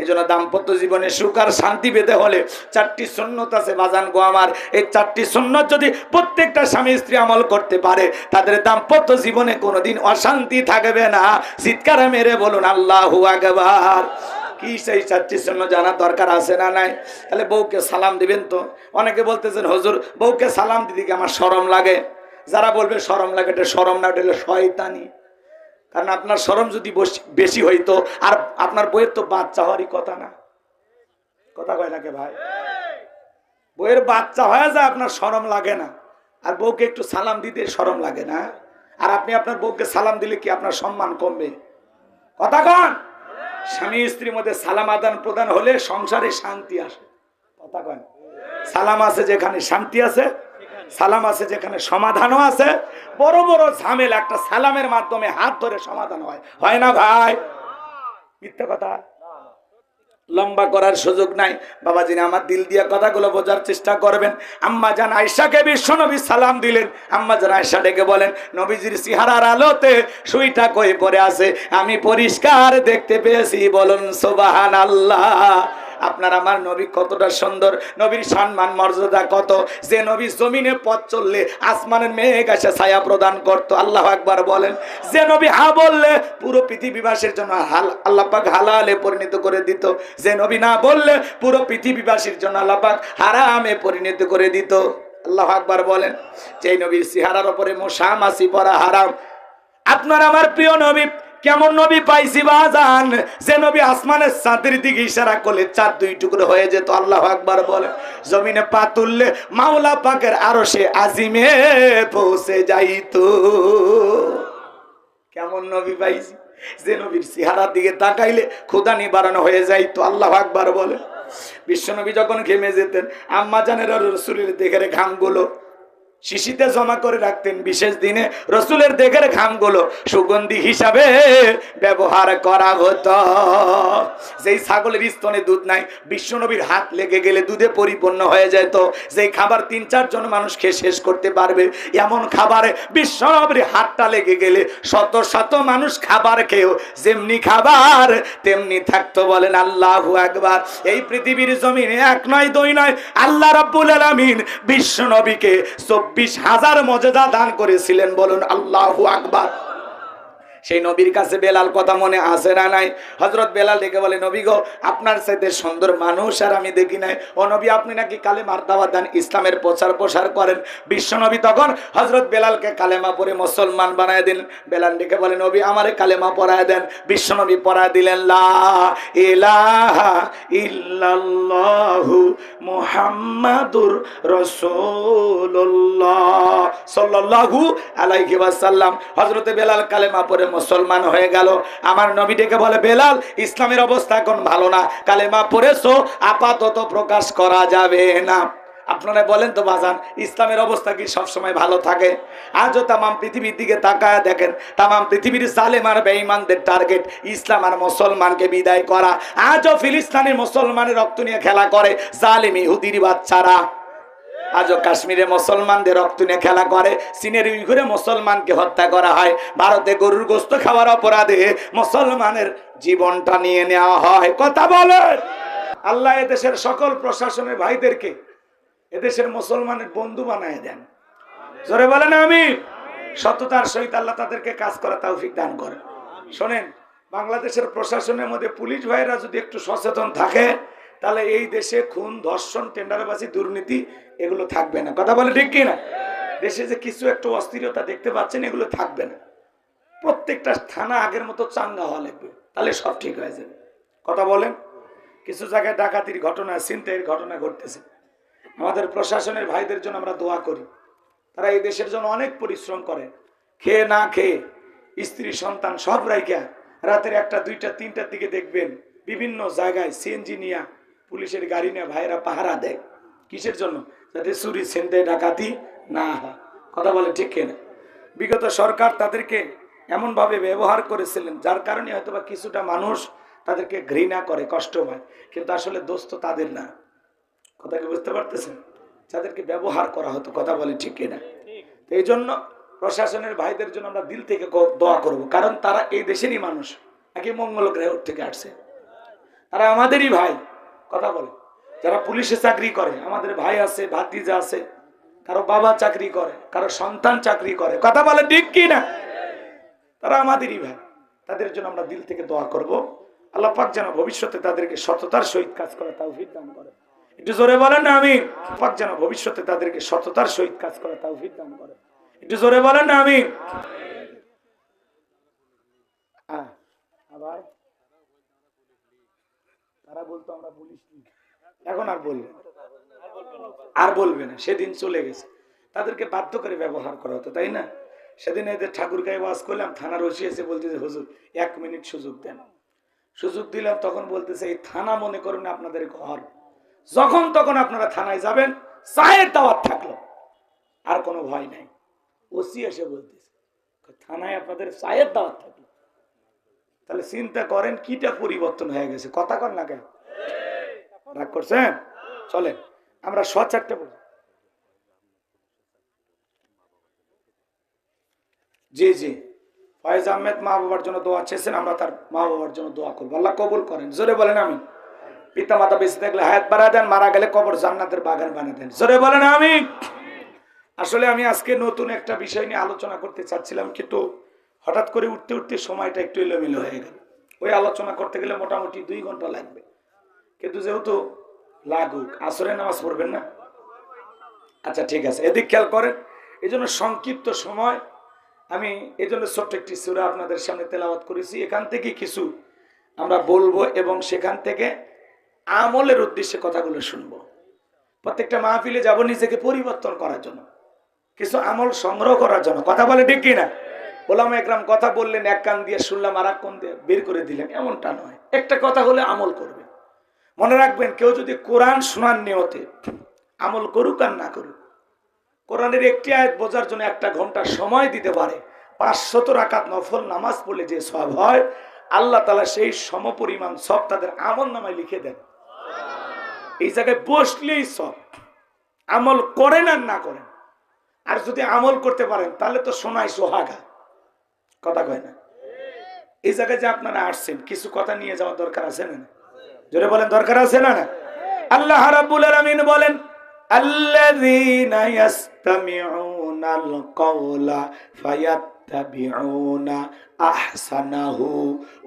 এই জন্য দাম্পত্য জীবনে সুখ আর শান্তি পেতে হলে 4টি সুন্নত আছে বাজান গো আমার। এই 4টি সুন্নত যদি প্রত্যেকটা স্বামী স্ত্রী আমল করতে পারে, তাদের দাম্পত্য জীবনে কোনোদিন অশান্তি থাকবে না। চিৎকার মেরে বলুন আল্লাহু আকবার। কি সেই 4টি সুন্নত জানার দরকার আছে না নাই? তাহলে বউকে সালাম দিবেন। তো অনেকে বলতেছেন হুজুর বউকে সালাম দিতে কি আমার শরম লাগে। যারা বলবে শরম লাগে, এটা শরম না, এটা হলো শয়তানি। কারণ আপনার শরম যদি বেশি হইতো, আর আপনার বইয়ের তো বাচ্চা হওয়ারই কথা না। কথা কয় নাকি ভাই? বইয়ের বাচ্চা হয়ে যায়, আপনার শরম লাগে না, আর বউকে একটু সালাম দিতে শরম লাগে না। আর আপনি আপনার বউকে সালাম দিলে কি আপনার সম্মান কমবে? কথা কন। স্বামী স্ত্রীর মধ্যে সালাম আদান প্রদান হলে সংসারে শান্তি আসে। কথা কন। সালাম আছে যেখানে শান্তি আছে, সালাম আছে যেখানে সমাধানও আছে। বড় বড় ঝামেলা একটা সালামের মাধ্যমে হাত ধরে সমাধান হয়, হয় না ভাই? মিথ্যা কথা লম্বা করার সুযোগ নাই। বাবাজি আমার দিল দিয়ে কথাগুলো বোঝার চেষ্টা করবেন। আম্মা জান আয়েশাকে বিশ্বনবী সালাম দিলেন। আম্মা জান আয়েশা ডেকে বলেন, নবীজির চেহারার আলোতে সুইটা কই পড়ে আছে, আমি পরিষ্কার দেখতে পেয়েছি। বলুন সুবহানাল্লাহ। আপনার আমার নবী কতটা সুন্দর, নবীর সম্মান মর্যাদা কত। যে নবী জমিনে পথ চললে আসমানের মেঘ এসে ছায়া প্রদান করত। আল্লাহু আকবার বলেন। যে নবী হা বললে পুরো পৃথিবীবাসীর জন্য আল্লাহ পাক হালালে পরিণত করে দিত। যে নবী না বললে পুরো পৃথিবীবাসীর জন্য আল্লাহ পাক হারামে পরিণত করে দিত। আল্লাহু আকবার বলেন। যে নবীর চেহারার উপরে মশা মাছি পড়া হারাম। আপনার আমার প্রিয় নবী কেমন নবী পাইছি বাজান, যে নবী আসমানের চাঁদের দিকে ইশারা করলে চাঁদ 2 টুকরো হয়ে যেত। আল্লাহু আকবার বলে। জমিনে পা তুললে মাওলা পাকের আরশে আজিমে পৌঁছে যাইতো। কেমন নবী পাইছি, যে নবীর চেহারার দিকে তাকাইলে ক্ষুধা নিবারণ হয়ে যাইতো। আল্লাহু আকবার বলে। বিশ্বনবী যখন ঘেমে যেতেন, আম্মা জানেরা রাসূলের দেহের ঘামগুলো শিশিতে জমা করে রাখতেন। বিশেষ দিনে রসুলের দেহের ঘামগুলো সুগন্ধি হিসাবে ব্যবহার করা হতো। যেই ছাগলের স্তনে দুধ নাই, বিশ্বনবীর হাত লেগে গেলে দুধে পরিপূর্ণ হয়ে যেত। যেই খাবার 3-4 জন মানুষ খেয়ে শেষ করতে পারবে, এমন খাবারে বিশ্বনবীর হাতটা লেগে গেলে শত শত মানুষ খাবার খেয়েও যেমনি খাবার তেমনি থাকতো। বলেন আল্লাহু আকবার। এই পৃথিবীর জমিনে 1 নয় 2 নয়, আল্লাহ রাব্বুল আলামিন বিশ্বনবীকে 24,000 মর্যাদা দান করেছিলেন। বলুন আল্লাহু আকবার। সেই নবীর কাছে বেলাল কথা মনে আসে না নাই? হযরত বেলাল ডেকে বলে, নবী গো, আপনার চাইতে সুন্দর মানুষ আর আমি দেখি নাই। ও নবী, আপনি নাকি কালেমার দাওয়াত দেন, ইসলামের প্রচার করেন। বিশ্বনবী তখন হযরত বেলালকে কালেমা পড়ে মুসলমান বানায় দিলেন। বেলাল ডেকে বলে, নবী আমারে কালেমা পড়ায় দেন। বিশ্বনবী পড়ায় দিলেন, লা ইলাহা ইল্লাল্লাহু মুহাম্মাদুর রাসূলুল্লাহ সাল্লাল্লাহু আলাইহি ওয়াসাল্লাম। হযরত বেলাল কালেমা পড়ে মুসলমান হয়ে গেল। আমার নবী ডেকে বলে, বেলাল, ইসলামের অবস্থা এখন ভালো না, কালেমা পড়েছো, আপাতত প্রকাশ করা যাবে না। আপনারা বলেন তো বাজান, ইসলামের অবস্থা কি সবসময় ভালো থাকে? আজও তামাম পৃথিবীর দিকে তাকায় দেখেন, তামাম পৃথিবীর জালেম আর বেঈমানদের টার্গেট ইসলাম আর মুসলমানকে বিদায় করা। আজও ফিলিস্তিনের মুসলমানের রক্ত নিয়ে খেলা করে জালেম ইহুদির বাচ্চারা। আজও কাশ্মীরে মুসলমানদের রক্ত নিয়ে খেলা করে, চীনের উইঘুরে মুসলমানকে হত্যা করা হয়, ভারতে গরুর গোশত খাওয়ার অপরাধে মুসলমানের জীবনটা নিয়ে নেওয়া হয়। কথা বলেন। আল্লাহ এদেশের সকল প্রশাসনের ভাইদেরকে এদেশের মুসলমানের বন্ধু বানায় দেন। জোরে বলেন আমিন। সততার সহিত আল্লাহ তাদেরকে কাজ করা তৌফিক দান করে। শোনেন, বাংলাদেশের প্রশাসনের মধ্যে পুলিশ ভাইরা যদি একটু সচেতন থাকে, তাহলে এই দেশে খুন, ধর্ষণ, টেন্ডারবাজি, দুর্নীতি এগুলো থাকবে না। কথা বলে ঠিক কিনা? দেশে যে কিছু একটু অস্থিরতা দেখতে পাচ্ছেন, এগুলো থাকবে না। প্রত্যেকটা থানা আগের মতো চাঙ্গা হওয়া লাগবে, তাহলে সব ঠিক হয়ে যাবে। কথা বলেন। কিছু জায়গায় ডাকাতির ঘটনা, ছিনতাইয়ের ঘটনা ঘটতেছে। আমাদের প্রশাসনের ভাইদের জন্য আমরা দোয়া করি। তারা এই দেশের জন্য অনেক পরিশ্রম করে, খেয়ে না খেয়ে, স্ত্রী সন্তান সব রাইখা রাতের 1টা, 2টা, 3টার দিকে দেখবেন বিভিন্ন জায়গায় সিএনজি নিয়ে, পুলিশের গাড়ি নিয়ে ভাইরা পাহারা দেয়। কিসের জন্য? যাতে চুরি, ছিনতাই, ডাকাতি না হয়। কথা বলে ঠিক কিনা? বিগত সরকার তাদেরকে এমনভাবে ব্যবহার করেছিলেন, যার কারণে হয়তোবা কিছুটা মানুষ তাদেরকে ঘৃণা করে, কষ্ট পায়। কিন্তু আসলে দোষ তো তাদের না। কথা কি বুঝতে পারতেছেন? যাদেরকে ব্যবহার করা হতো। কথা বলে ঠিক কিনা? এই জন্য প্রশাসনের ভাইদের জন্য আমরা দিল থেকে দোয়া করব, কারণ তারা এই দেশেরই মানুষ, নাকি মঙ্গল গ্রহ থেকে আসছে, তারা আমাদেরই ভাই। কথা বলে। যারা পুলিশে চাকরি করে, আমাদের ভাই আছে, ভাতিজা আছে, কারো বাবা চাকরি করে, কারো সন্তান চাকরি করে। কথা বলে ঠিক কিনা? তারা আমাদেরই ভাই। তাদের জন্য আমরা দিল থেকে দোয়া করব, আল্লাহ পাক যেন ভবিষ্যতে তাদেরকে সততার সহিত কাজ করা তৌফিক দান করে। একটু জোরে বলেন না আমিন। পাক যেন ভবিষ্যতে তাদেরকে সততার সহিত কাজ করা তৌফিক দান করে। একটু জোরে বলেন না আমিন। আবার তারা বলতো আমরা পুলিশ, এখন আর বলবে না। সেদিন চলে গেছে। তাদেরকে বাধ্য করে ব্যবহার করা হতো, তাই না? সেদিন এদের ঠাকুর গায়ে ওয়াজ করলাম, থানার ওসি এসে বলতেছে, হুজুর 1 মিনিট সুযোগ দেন। সুযোগ দিলাম, তখন বলতেছে, এই থানা মনে করুন আপনাদের ঘর, যখন তখন আপনারা থানায় যাবেন, চায়ের দাওয়াত থাকলো, আর কোনো ভয় নাই। ওসি এসে বলতেছে, থানায় আপনাদের চায়ের দাওয়াত থাকলো। তাহলে চিন্তা করেন কিটা পরিবর্তন হয়ে গেছে। কথা কন না কেন? রাগ করছেন? চলেন আমরা সচারটা বলি। জি জি, ফয়েজ আহমেদ মা বাবার জন্য দোয়া চেয়েছেন, আমরা তার মা বাবার জন্য দোয়া করবো। আল্লাহ কবুল করেন। জোরে বলেন আমি। পিতা মাতা বেঁচে থাকলে হায়াত বাড়া দেন, মারা গেলে কবর জান্নাতের বাগান বানিয়ে দেন। জোরে বলেন আমি। আসলে আমি আজকে নতুন একটা বিষয় নিয়ে আলোচনা করতে চাচ্ছিলাম, কিন্তু হঠাৎ করে উঠতে উঠতে সময়টা একটু এলোমেলো হয়ে গেল। ওই আলোচনা করতে গেলে মোটামুটি 2 ঘন্টা লাগবে। কিন্তু যেহেতু লাগুক, আসরে নামাজ পড়বেন না? আচ্ছা ঠিক আছে, এদিক খেয়াল করেন। এই জন্য সংক্ষিপ্ত সময় আমি এই জন্য ছোট্ট একটি সূরা আপনাদের সামনে তেলাওয়াত করেছি। এখান থেকে কিছু আমরা বলবো এবং সেখান থেকে আমলের উদ্দেশ্যে কথাগুলো শুনবো। প্রত্যেকটা মাহফিলে যাব নিজেকে পরিবর্তন করার জন্য, কিছু আমল সংগ্রহ করার জন্য। কথা বলে ঠিক কিনা? ওলামা একরাম কথা বললেন, এক কান দিয়ে শুনলাম আর এক কান দিয়ে বের করে দিলেন, এমনটা নয়। একটা কথা হলে আমল করবেন। মনে রাখবেন, কেউ যদি কোরআন শোনার নিয়তে আমল করুক আর না করুক, কোরআনের একটি আয়াত বোঝার জন্য 1 ঘন্টা সময় দিতে পারে, 500 রাকাত নফল নামাজ পড়লে যে সওয়াব হয়, আল্লাহ তাআলা সেই সমপরিমাণ সওয়াব তাদের আমলনামায় লিখে দেন। এই জায়গায় বসলেই সওয়াব। আমল করেন আর না করেন, আর যদি আমল করতে পারেন তাহলে তো সোনায় সোহাগা। কথা কয় না? এই জায়গায় যে আপনারা আসছেন, কিছু কথা নিয়ে যাওয়ার দরকার আছে না? জোরে বলেন, দরকার আছে না? আল্লাহ রাব্বুল আলামিন বলেন, আল্লাযীনা ইয়াসতামিউনাল কাওলা ইয়াত্তাবিউনা আহসানাহু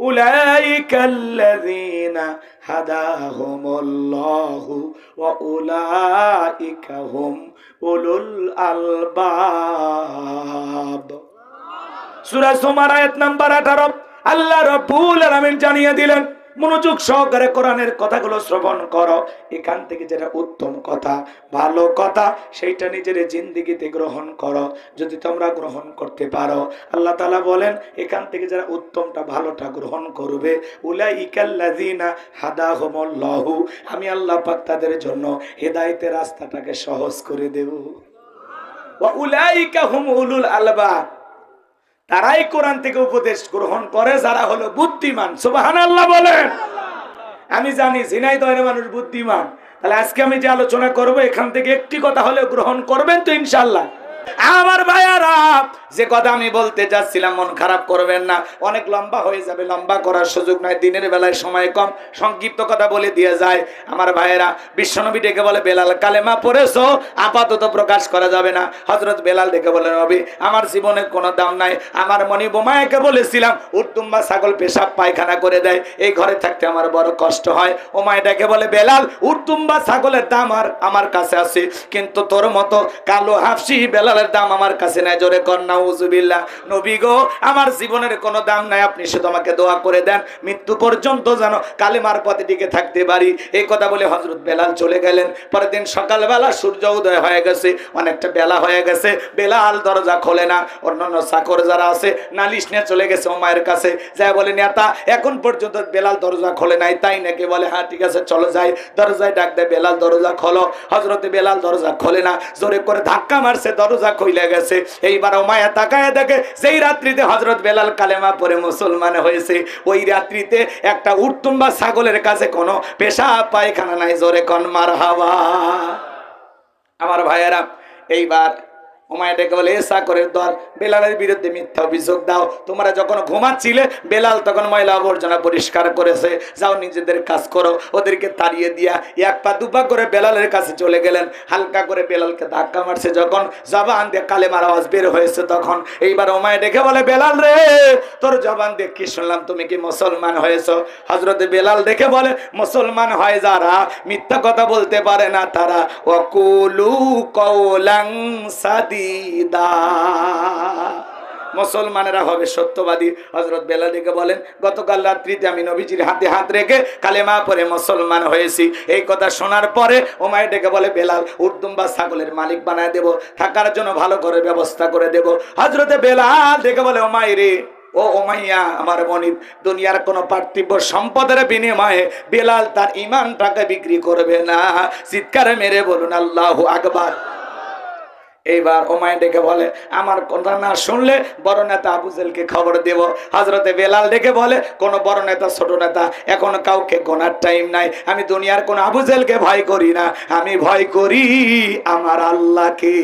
উলাইকাল্লাযীনা হাদাহুমুল্লাহু ওয়া উলাইকা হুম উলুল আলবাব। সূরা জুমার আয়াত নাম্বার 18। আল্লাহ রাব্বুল আলামিন জানিয়ে দিলেন, মনোযোগ সহকারে কোরআনের কথাগুলো শ্রবণ করো। এখান থেকে যেটা উত্তম কথা, ভালো কথা, সেইটা নিজের জিন্দেগিতে গ্রহণ করো। যদি তোমরা গ্রহণ করতে পারো, আল্লাহ তাআলা বলেন এখান থেকে যারা উত্তমটা ভালোটা গ্রহণ করবে, উলাইকাল্লাযীনা হাদাহুমুল্লাহু, আমি আল্লাহ পাক তাদের জন্য হেদায়েতের রাস্তাটাকে সহজ করে দেব। ওয়া উলাইকা হুম উলুল আলবাব, তারাই কোরআন থেকে উপদেশ গ্রহণ করে যারা হলো বুদ্ধিমান। সুবহানাল্লাহ বলেন। আমি জানি ঝিনাইদহের মানুষ বুদ্ধিমান। তাহলে আজকে আমি যে আলোচনা করব এখান থেকে একটি কথা হলে গ্রহণ করবেন তো ইনশাআল্লাহ। আমার ভাইয়ারা, যে কথা আমি বলতে যাচ্ছিলাম মন খারাপ করবেন না, অনেক লম্বা হয়ে যাবে, লম্বা করার সুযোগ নাই, দিনের বেলায় সময় কম, সংক্ষিপ্ত কথা বলে দিয়ে যায়। আমার ভাইয়েরা, বিশ্বনবী ডেকে বলে বেলাল কালেমা পড়েছো, আপাতত প্রকাশ করা যাবে না। হযরত বেলাল ডেকে বলে নবী আমার জীবনের কোনো দাম নাই, আমার মনি বোমায়াকে বলেছিলাম উটদুম্বা ছাগল পেশাব পায়খানা করে দেয়, এই ঘরে থাকতে আমার বড় কষ্ট হয়। ওমায় ডেকে বলে বেলাল উটদুম্বা ছাগলের দাম আমার কাছে আছে, কিন্তু তোর মতো কালো হাফসি বেলালের দাম আমার কাছে নাই। জোরে কর নাউজুবিল্লাহ। নবী গো, আমার জীবনের কোনো দাম নাই, আপনি শুধু আমাকে দোয়া করে দেন মৃত্যু পর্যন্ত যেন কালেমার পথে টিকে থাকতে পারি। এই কথা বলে হযরত বেলাল চলে গেলেন। পরের দিন সকালবেলা সূর্য উদয় হয়ে গেছে, অনেকটা বেলা হয়ে গেছে। বেলাল দরজা খোলে না। অন্যান্য চাকর যারা আছে নালিশ নিয়ে চলে গেছে ওমায়ের কাছে, যা বলে নেতা এখন পর্যন্ত বেলাল দরজা খোলে নাই, তাই নাকি? বলে হ্যাঁ ঠিক আছে চলো যাই। দরজায় ডাক দেয় বেলাল দরজা খোলো। হযরতে বেলাল দরজা খোলে না, জোরে করে ধাক্কা মারছে, দরজা খুলে গেছে। এইবার ওমায়া তাকায় দেখে যেই রাত্রিতে হযরত বেলাল কালেমা পড়ে মুসলমান হয়েছে, ওই রাত্রিতে একটা উটদুম্বা ছাগলের কাছে কোনো পেশাব পায়খানা নাই। জোরে কোন মারহাবা। আমার ভাইয়েরা, এইবার ওমায়া ডেকে বলে এসা করে দল বেলালের বিরুদ্ধে মিথ্যা অভিযোগ দাও। তোমরা যখন ঘুমাচ্ছিলে বেলাল তখন ময়লা আবর্জনা পরিষ্কার করেছে, যাও নিজেদের কাজ করো। ওদেরকে তাড়িয়ে দিয়া এক পা দুপা করে বেলালের কাছে চলে গেলেন। হালকা করে বেলালকে ধাক্কা মারছে, যখন জবান দিয়ে কালেমার আওয়াজ বের হয়েছে তখন এইবার ওমায়া ডেকে বলে বেলাল রে, তোর জবান দিয়ে কি শুনলাম, তুমি কি মুসলমান হয়েছো? হযরতে বেলাল দেখে বলে মুসলমান হয় যারা মিথ্যা কথা বলতে পারে না তারা। ওয়াকুলু কওলান সাদিদা, মুসলমানেরা হবে সত্যবাদী। হযরত বেলাল ডেকে বলেন গতকাল রাত্রিতে আমি নবীজির হাতে হাত রেখে কালেমা পড়ে মুসলমান হয়েছি। এই কথা শোনার পরে ওমায় ডেকে বলে বেলাল উটদুম্বা ছাগলের মালিক বানায় দেব, থাকার জন্য ভালো করে ব্যবস্থা করে দেব। হযরতে বেলাল ডেকে বলে ওমাই রে, ও ওমাইয়া আমার মনিব, দুনিয়ার কোন পার্থিব সম্পদের বিনিময়ে বেলাল তার ঈমানটাকে বিক্রি করবে না। চিৎকার মেরে বলুন আল্লাহু আকবার। এইবার ওমায় ডেকে বলে আমার কথা না শুনলে বড় নেতা আবু জেলকে খবর দেব। হযরতে বেলাল ডেকে বলে কোন বড় নেতা ছোট নেতা এখন কাউকে গোনার টাইম নাই, আমি দুনিয়ার কোন আবু জেলকে ভয় করি না, আমি ভয় করি আমার আল্লাহকে।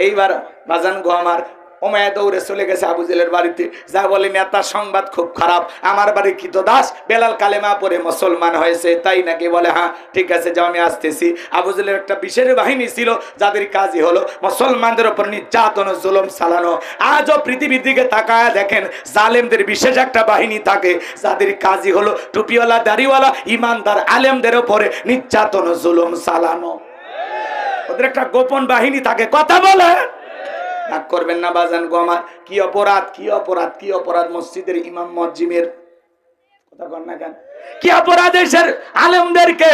এইবার বাজান গো আমার, ওমায়া দৌড়ে চলে গেছে আবু জেলের বাড়িতে, যা বলে নেতার সংবাদ খুব খারাপ, আমার বাড়ি কৃতদাস বেলাল কালেমা পড়ে মুসলমান হয়েছে, তাই নাকি? বলে হ্যাঁ ঠিক আছে যাও আমি আসতেছি। আবু জেলের একটা বিশেষ বাহিনী ছিল যাদের কাজই হলো মুসলমানদের উপর নির্যাতন জুলুম চালানো। আজও পৃথিবীর দিকে তাকায় দেখেন জালেমদের বিশেষ একটা বাহিনী থাকে যাদের কাজই হলো টুপিওয়ালা দাড়িওয়ালা ইমানদার আলেমদের উপরে নির্যাতন জুলুম চালানো। ওদের একটা গোপন বাহিনী থাকে। কথা বলে রাগ করবেন না বাজান গো আমার। কি অপরাধ, কি অপরাধ, কি অপরাধ মসজিদের ইমাম মুয়াজ্জিমের কথা কন না কেন? কি অপরাধ এসের আলেমদেরকে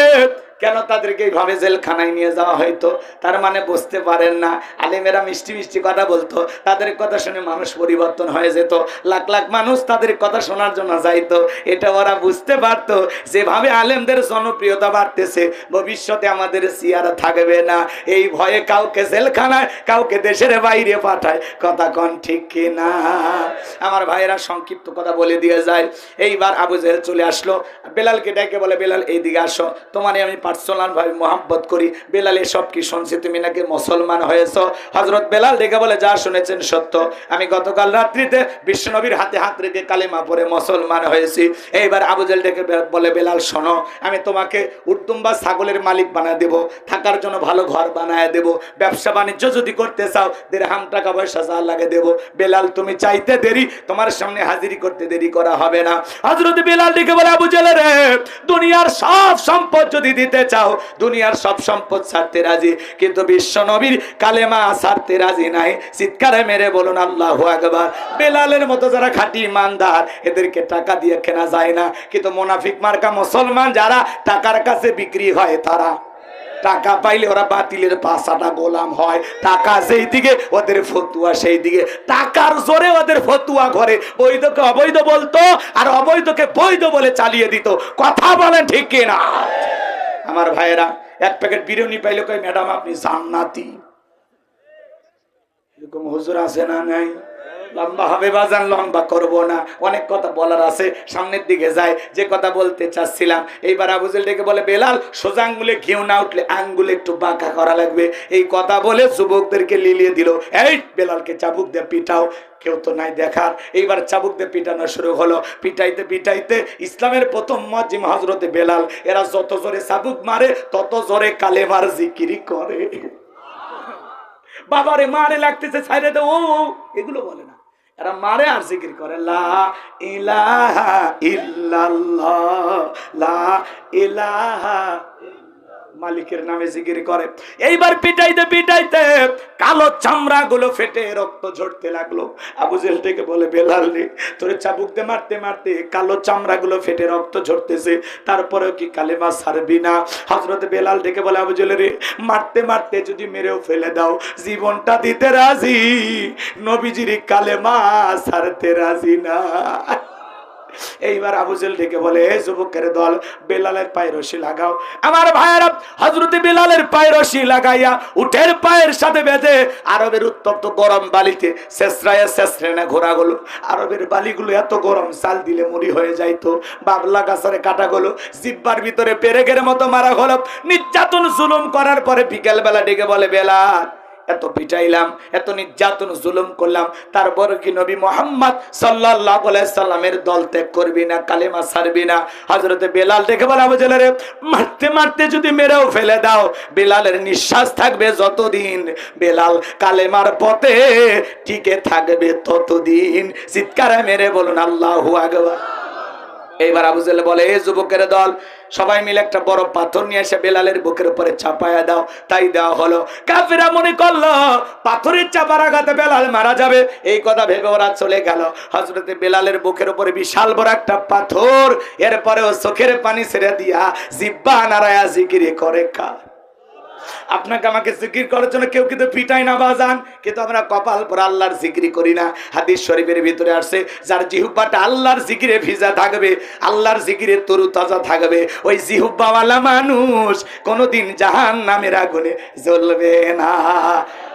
কেন তাদেরকে এইভাবে জেলখানায় নিয়ে যাওয়া হয়তো? তার মানে বুঝতে পারেন না, আলেমেরা মিষ্টি মিষ্টি কথা বলতো, তাদের কথা শুনে মানুষ পরিবর্তন হয়ে যেত, লাখ লাখ মানুষ তাদের কথা শোনার জন্য যাইতো। এটা ওরা বুঝতে পারতো যেভাবে আলেমদের জনপ্রিয়তা বাড়তেছে ভবিষ্যতে আমাদের চেয়ার থাকবে না, এই ভয়ে কাউকে জেলখানায় কাউকে দেশের বাইরে পাঠায়। কথা কন ঠিক কিনা? আমার ভাইয়েরা সংক্ষিপ্ত কথা বলে দিয়ে যায়। এইবার আবু জেহেল চলে আসলো, বেলালকে ডেকে বলে বেলাল এইদিকে আসো, তোমারে আমি পার্সোনাল ভাবে মোহাব্বত করি। বেলাল এসব কি শুনছি, তুমি নাকি মুসলমান হয়েছো? হযরত বেলাল ডেকে বলে, যা শুনেছেন সত্য, আমি গতকাল রাত্রিতে বিশ্বনবীর হাতে হাত রেখে কালেমা পড়ে মুসলমান হয়েছি। এইবার আবু জেহেল ডেকে বলে, বেলাল শোনো, আমি তোমাকে উটদুম বা ছাগলের মালিক বানায় দেব, থাকার জন্য ভালো ঘর বানায় দেব, ব্যবসা বাণিজ্য যদি করতে চাও দিরহাম টাকা পয়সা যা লাগে দেব। বেলাল তুমি চাইতে দেরি, তোমার সামনে হাজিরি করতে দেরি করা হবে না। হযরত বেলাল ডেকে বলে, আবু জেহেল রে, দুনিয়ার সব সম্পদ যদি দিতে চাও, দুনিয়ার সব সম্পদ ছাড়তে রাজি, কিন্তু বিশ্বনবীর কালেমা ছাড়তে রাজি নাই। চিৎকারে মেরে বলুন আল্লাহু আকবার। বেলালের মতো যারা খাঁটি ইমানদার, এদেরকে টাকা দিয়ে কেনা যায় না, কিন্তু মুনাফিক মার্কা মুসলমান যারা টাকার কাছে বিক্রি হয়, তারা টাকা পাইলে ওরা বাতিলের পাশাটা গোলাম হয়। টাকা যেই দিকে ওদের ফতুয়া সেই দিকে, টাকার জোরে ওদের ফতুয়া ঘরে বৈধকে অবৈধ বলতো আর অবৈধকে বৈধ বলে চালিয়ে দিত। কথা বলেন ঠিক কিনা? আমার ভাইয়েরা, এক প্যাকেট বিরিয়ানি পাইলে কই, ম্যাডাম আপনি জান্নাতি। এরকম হুজুর আছে না নাই? লম্বা হবে বাজান, লম্বা করব না, অনেক কথা বলার আছে, সামনের দিকে যায়। যে কথা বলতে চাচ্ছিলাম, এইবার আবু জেহেল ডেকে বলে, বেলাল সোজা আঙ্গুলে ঘিউ না উঠলে আঙ্গুলে একটু বাঁকা করা লাগবে। এই কথা বলে যুবকদেরকে লিলিয়ে দিল, এই বেলালকে চাবুক দিয়ে পিটাও। কেউ তো নাই দেখার, এইবার চাবুক দিয়ে পিটানো শুরু হলো। পিটাইতে পিটাইতে ইসলামের প্রথম মুয়াজ্জিন হযরতে বেলাল, এরা যত জোরে চাবুক মারে তত জোরে কালেমার জিকিরি করে। বাবারে মারে লাগতেছে, ছাইরে দে, ও এগুলো বলে না, এরা মারে আর জিকির করে, লা ইলাহা ইল্লাল্লাহ, লা ইলাহা, মালিকের নামে জিকির করে। এইবার পিটাইতে পিটাইতে কালো চামড়া গুলো ফেটে রক্ত ঝরতে লাগলো। আবু জেহেল থেকে বলে, বেলাল রে, তোরে চাবুক দিয়ে মারতে মারতে কালো চামড়া গুলো ফেটে রক্ত ঝরতেছে, তারপরেও কি কালেমা ছাড়বি না? হযরত বেলাল ডেকে বলে, আবু জেহেল রে, মারতে মারতে যদি মেরেও ফেলে দাও, জীবনটা দিতে রাজি, নবীজির কালেমা ছাড়তে রাজি না। এইবার আবু জেহেল ডেকে বলে, এই যুবকের দল, বেলালের পায়ে রশি লাগাও। আমার ভাইয়েরা, হযরতে বেলালের পায়ে রশি লাগাইয়া উটের পায়ের সাথে বেঁধে আরবের উত্তপ্ত গরম বালিতে শেষরায় শেষরেনা ঘোরা গেল। আরবের বালিগুলো এত গরম, চাল দিলে মুড়ি হয়ে যাইতো। বাবলা গাছের কাটা গেল, জিব্বার ভিতরে পেরেকের মতো মারা হলো। নির্যাতন জুলুম করার পরে বিকেল বেলা ডেকে বলে, বেলাল এত পিটাইলাম, এত নির্যাতন জুলুম করলাম, তারপর কি নবী মুহাম্মদ সাল্লাল্লাহু আলাইহি সাল্লামের দল ত্যাগ করবি না, কালেমা ছাড়বি না? হযরতে বেলাল দেখে বলে, আবু জেহেল রে, মারতে মারতে যদি মেরেও ফেলে দাও, বেলালের নিঃশ্বাস থাকবে যতদিন, বেলাল কালেমার পথে টিকে থাকবে ততদিন। চিৎকারে মেরে বলুন আল্লাহু আকবার। এইবার আবু জেহেল বলে, এই যুবকের দল, সবাই মিলে একটা বড় পাথর নিয়ে এসে বেলালের বুকের উপরে চাপায়া দাও। তাই দেওয়া হলো। কাফেররা মনে করলো পাথরের চাপার আঘাতে বেলাল মারা যাবে, এই কথা ভেবে ওরা চলে গেল। হযরতে বেলালের বুকের উপরে বিশাল বড় একটা পাথর, এরপরেও চোখের পানি ছেড়ে দিয়া জিহ্বা নাড়ায়া জিকির করে। আপনাকে আমাকে জিকির করার জন্য কেউ কিন্তু পিটাই না বাজান, কিন্তু আমরা কপাল পরে আল্লাহর জিকির করি না। হাদিস শরীফের ভিতরে আসছে, যার জিহ্বাটা আল্লাহর জিকিরে ভিজা থাকবে, আল্লাহর জিকিরে তরু তাজা থাকবে, ওই জিহ্বাওয়ালা মানুষ কোনোদিন জাহান্নামের আগুনে জ্বলবে না।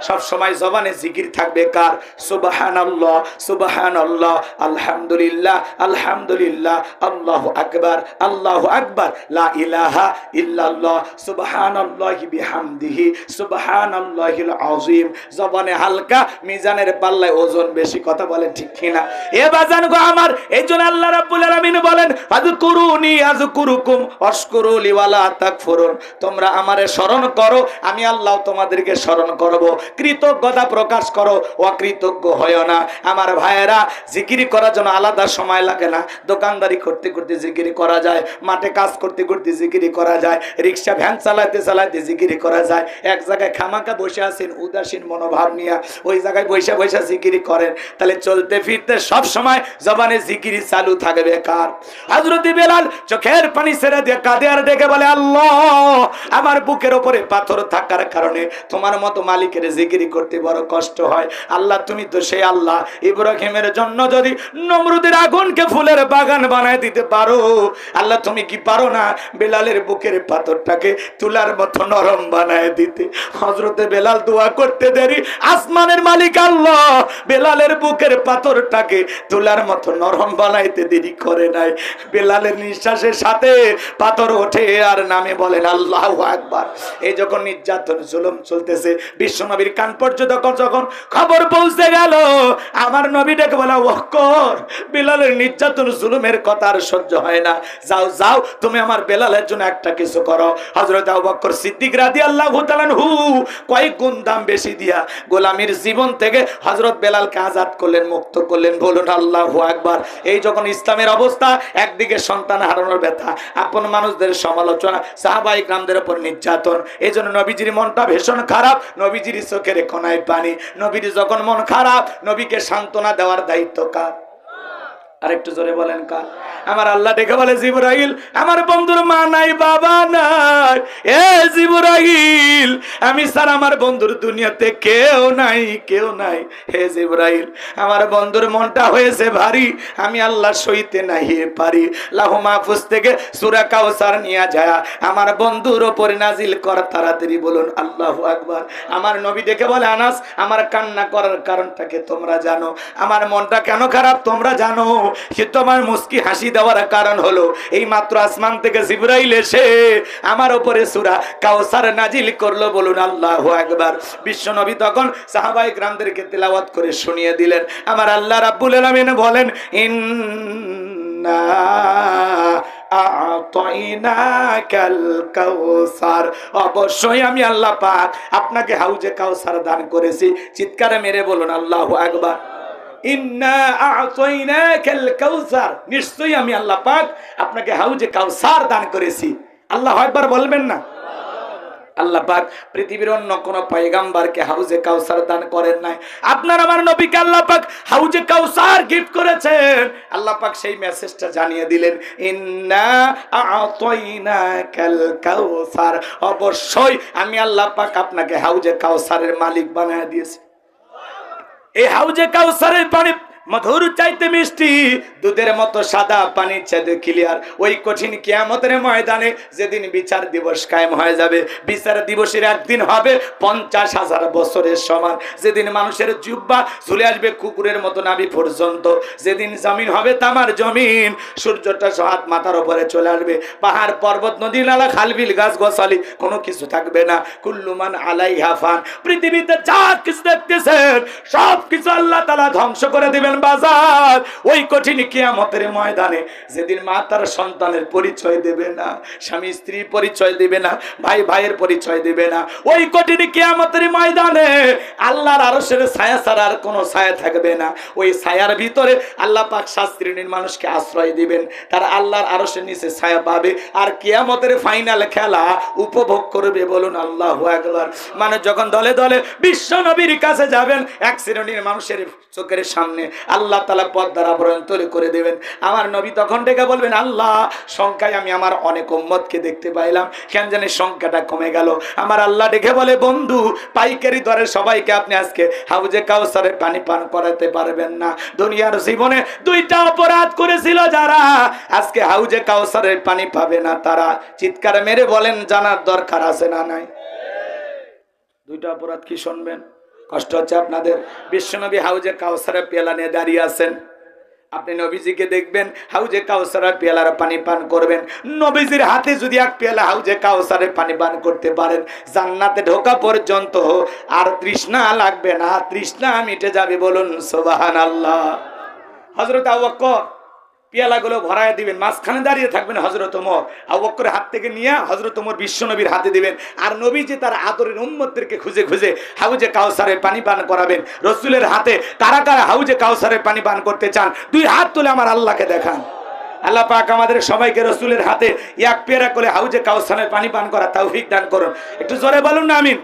সব সময় জবানে জিকির থাকবে কার? সুবহানাল্লাহ, সুবহানাল্লাহ, আলহামদুলিল্লাহ, আলহামদুলিল্লাহ, আল্লাহু আকবার, আল্লাহু আকবার, লা ইলাহা ইল্লাল্লাহ, সুবহানাল্লাহি বিহামদিহি, সুবহানাল্লাহিল আযীম। জবানে হালকা, মিজানের পাল্লায় ওজন বেশি। কথা বলেন ঠিক কিনা? এ বাজান গো আমার, এইজন্য আল্লাহ রাব্বুল আলামিন বলেন, ফাযকুরুনি আযকুরুকুম ওয়াশকুরুলি ওয়ালা তাকফুরুন। তোমরা আমারে স্মরণ করো, আমি আল্লাহ তোমাদেরকে স্মরণ করব। কৃতজ্ঞতা প্রকাশ করো, অকৃতজ্ঞ হয়ো না। আমার ভাইয়েরা, জিকির করার জন্য আলাদা সময় লাগে না। দোকানদারি করতে করতে জিকির করা যায়, মাঠে কাজ করতে করতে জিকির করা যায়, রিক্সা ভ্যান চালাতে চালাতে জিকির করা যায়। এক জায়গায় খামাকা বসে আছেন উদাসীন মনোভাব নিয়ে, ওই জায়গায় বসে বসে জিকির করেন, তাহলে চলতে ফিরতে সব সময় জবানে জিকির চালু থাকবে কার? হযরত বেলাল চোখের পানি ছেড়ে দিয়ে কাঁদে আর ডেকে বলে, আল্লাহ, আমার বুকের উপরে পাথর থাকার কারণে তোমার মতো মালিকের জিকির করতে বড় কষ্ট হয়। আল্লাহ, তুমি তো সেই আল্লাহ, ইব্রাহিমের জন্য যদি নমরুদের আগুনকে ফুলের বাগান বানায় দিতে পারো, আল্লাহ তুমি কি পারো না বেলালের বুকের পাথরটাকে তুলার মতো নরম বানায় দিতে। হযরতে বেলাল দোয়া করতে দেরি আসমানের মালিক আল্লাহ বেলালের বুকের পাথরটাকে তুলার মতো নরম বানাইতে দেরি করে নাই। বেলালের নিঃশ্বাসের সাথে পাথর ওঠে আর নামে বলেন আল্লাহু আকবার। এই যখন নির্যাতন জুলুম চলতেছে, বিশ্বনবীর কান পর্যন্ত যখন খবর পৌঁছে গেল, আমার নবী ডেকে বলা ওয়াক্কর, বেলালের নির্যাতন জুলুমের কথা আর সহ্য হয় না, যাও যাও তুমি আমার বেলালের জন্য একটা কিছু করো। হযরত আবু বকর সিদ্দিক রাদিয়াল্লাহু তাআলা আনহু কয়েক গুণ দাম বেশি দিয়া গোলামীর জীবন থেকে হযরত বেলালকে আজাদ করলেন, মুক্ত করলেন। বলুন আল্লাহু আকবার। এই যখন ইসলামের অবস্থা, একদিকে সন্তান হারানোর ব্যথা, আপন মানুষদের সমালোচনা, সাহাবায়ে কেরামদের উপর নির্যাতন, এই জন্য নবীজির মনটা ভীষণ খারাপ, নবীজির চোখের কোনায় পানি। নবীর যখন মন খারাপ, নবীকে সান্ত্বনা দেওয়ার দায়িত্ব কার? আরেকটু জোরে বলেন কার? আমার আল্লাহ ডেকে বলে জিবরাইল, আমার বন্ধুর মা নাই বাবা নাই, এ জিবরাইল আমি স্যার আমার বন্ধুর দুনিয়াতে কেউ নাই, কেউ নাই। হে জিবরাইল আমার বন্ধুর মনটা হয়েছে ভারী, আমি আল্লাহ সইতে নাই পারি। লাহু মাহফুজ থেকে সূরা কাউসার নিয়ে যায় আমার বন্ধুর উপরে নাজিল কর তাড়াতাড়ি। বলুন আল্লাহু আকবার। আমার নবী ডেকে বলে আনাস, আমার কান্না করার কারণটাকে তোমরা জানো, আমার মনটা কেন খারাপ তোমরা জানো, কিন্তু আমার মুস্কি হাসি দেওয়ার কারণ হলো এই মাত্র আসমান থেকে জিবরাইল এসে আমার উপরে সূরা কাউসার নাজিল করলো। বলুন আল্লাহু আকবার। বিশ্ব নবী তখন সাহাবায়ে কেরামদেরকে তেলাওয়াত করে শুনিয়ে দিলেন। আমার আল্লাহ রাব্বুল আলামিন বলেন ইন্না আ'তাইনাকাল কাউসার, অবশ্যই আমি আল্লাহ পাক আপনাকে হাউজে কাউসার দান করেছি। চিৎকারে মেরে বলুন আল্লাহু আকবার। ইন্না আ'তাইনাকাল কাউসার, নিশ্চয়ই আমি আল্লাহ পাক আপনাকে হাউজে কাউসার দান করেছি। আল্লাহু আকবার বলবেন না? আল্লাহ পাক পৃথিবীর অন্য কোন পয়গম্বরকে হাউজে কাউসার দান করেন নাই। আপনার আমার নবীকে আল্লাহ পাক হাউজে কাউসার গিফট করেছেন। আল্লাহ পাক সেই মেসেজটা জানিয়ে দিলেন ইন্না আ'তাইনাকাল কাউসার, অবশ্যই আমি আল্লাহ পাক আপনাকে হাউজে কাউসারের মালিক বানায় দিয়েছি। এই হাউজে কাউসারের পানি মধুর চাইতে মিষ্টি, দুধের মতো সাদা, পানির চাইতে ক্লিয়ার। ওই কঠিন কিয়ামতের ময়দানে যেদিন বিচার দিবস কায়েম হয়ে যাবে, বিচার দিবসের একদিন হবে 50,000 বছরের সমান। যেদিন মানুষের জিহ্বা চলে আসবে কুকুরের মতো নাভি পর্যন্ত, যেদিন জমিন হবে তামার জমিন, সূর্যটা হাত মাথার উপরে চলে আসবে, পাহাড় পর্বত নদী নালা খালবিল গাছ গোছালি কোনো কিছু থাকবে না। কুল্লু মান আলাইহা ফান, পৃথিবীতে যা কিছু দেখতেছেন সব কিছু আল্লাহ তাআলা ধ্বংস করে দিবেন বাজার। ওই কঠিন কিয়ামতের ময়দানে যেদিন মা তার সন্তানের পরিচয় দেবে না, স্বামী স্ত্রীর পরিচয় দেবে না, ভাই ভাইয়ের পরিচয় দেবে না, ওই কঠিন কিয়ামতের ময়দানে আল্লাহর আরশের ছায়া ছাড়া আর কোনো ছায়া থাকবে না। ওই ছায়ার ভিতরে আল্লাহ পাক 7 শ্রেণীর মানুষকে আশ্রয় দিবেন, তারা আল্লাহর আরশের নিচে ছায়া পাবে আর কিয়ামতের ফাইনাল খেলা উপভোগ করবে। বলুন আল্লাহু আকবার। মানে যখন দলে দলে বিশ্ব নবীর কাছে যাবেন, 1 শ্রেণীর মানুষের চোখের সামনে আল্লাহ তাআলা পর্দার আবরণ তৈরি করে দেবেন। আমার নবী তখন ডেকে বলবেন আল্লাহ, সংখ্যায় আমি আমার অনেক উম্মতকে দেখতে পাইলাম, কেন জানি সংখ্যাটা কমে গেল। আমার আল্লাহ ডেকে বলে বন্ধু, পাইকারি দরে সবাইকে আপনি আজকে হাউজে কাউসারের পানি পান করাতে পারবেন না। দুনিয়ার জীবনে 2টা অপরাধ করেছিল যারা, আজকে হাউজে কাউসারের পানি পাবে না তারা। চিৎকার মেরে বলেন জানার দরকার আছে না নাই? 2টা অপরাধ কি শুনবেন? কষ্ট হচ্ছে আপনাদের? বিশ্বনবী হাউজে কাউসারের পেয়ালা নিয়ে দাঁড়িয়ে আছেন, আপনি নবীজিকে দেখবেন হাউজে কাউসারের পেয়ালার পানি পান করবেন। নবীজির হাতে যদি 1 পেয়ালা হাউজে কাউসারের পানি পান করতে পারেন, জান্নাতে ঢোকা পর্যন্ত আর তৃষ্ণা লাগবে না, তৃষ্ণা মিটে যাবে। বলুন সুবহানাল্লাহ। হযরত আবু বকর পেয়ালাগুলো ভরায় দিবেন, মাঝখানে দাঁড়িয়ে থাকবেন হযরত ওমর, আবু বকরের হাত থেকে নিয়ে হযরত ওমর বিশ্বনবীর হাতে দিবেন, আর নবীজি তার আদরের উম্মতদেরকে খুঁজে খুঁজে হাউজে কাউসারের পানি পান করাবেন। রাসূলের হাতে কারা কারা হাউজে কাউসারের পানি পান করতে চান 2 হাত তুলে আমার আল্লাহকে দেখান। আল্লাহ পাক আমাদের সবাইকে রাসূলের হাতে 1 পেয়ালা করে হাউজে কাউসারের পানি পান করা তৌফিক দান করুন। একটু জোরে বলুন না আমিন।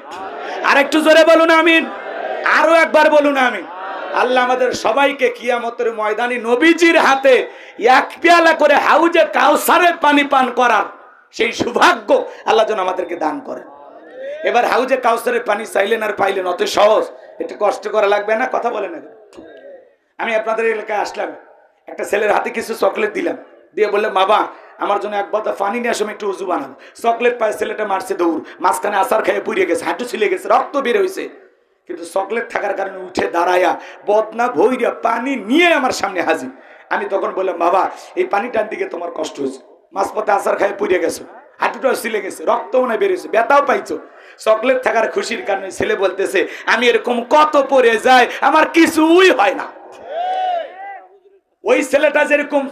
আর একটু জোরে বলুন আমিন। আরো একবার বলুন আমিন। আল্লাহ আমাদের সবাইকে কিয়ামতের ময়দানে নবীজির হাতে 1 পেয়ালা করে হাউজে কাউসারের পানি পান করার সেই সৌভাগ্য আল্লাহ যেন আমাদেরকে দান করেন। এবার হাউজে কাউসারের পানি চাইলেন আর পাইলেন, অত সহজ, একটু কষ্ট করা লাগবে না? কথা বলেন না? আমি আপনাদের এলাকায় আসলাম, একটা ছেলের হাতে কিছু চকলেট দিলাম, দিয়ে বললাম বাবা আমার জন্য এক বোতল পানি নিয়ে আসো, একটু উজু বানাবো। চকলেট পায়, ছেলেটা মারছে দৌড়, মাঝখানে আসার খেয়ে পুড়িয়ে গেছে, হাঁটু ছিলে গেছে, রক্ত বের হয়েছে। কিন্তু চকলেট থাকার কারণে উঠে দাঁড়ায়া বদনা ভৈরা পানি নিয়ে আমার সামনে হাজির। আমি তখন বললাম, বাবা এই পানিটার দিকে তোমার কষ্ট হয়েছে, মাঝপথে আসার খেয়ে পুড়িয়ে গেছো, হাঁটুটাও ছিলে গেছে, রক্ত মনে বেরিয়েছে, ব্যথাও পাইছো। চকলেট থাকার খুশির কারণে ছেলে বলতেছে, আমি এরকম কত পড়ে যাই, আমার কিছুই হয় না। ওই ছেলেটা যেরকম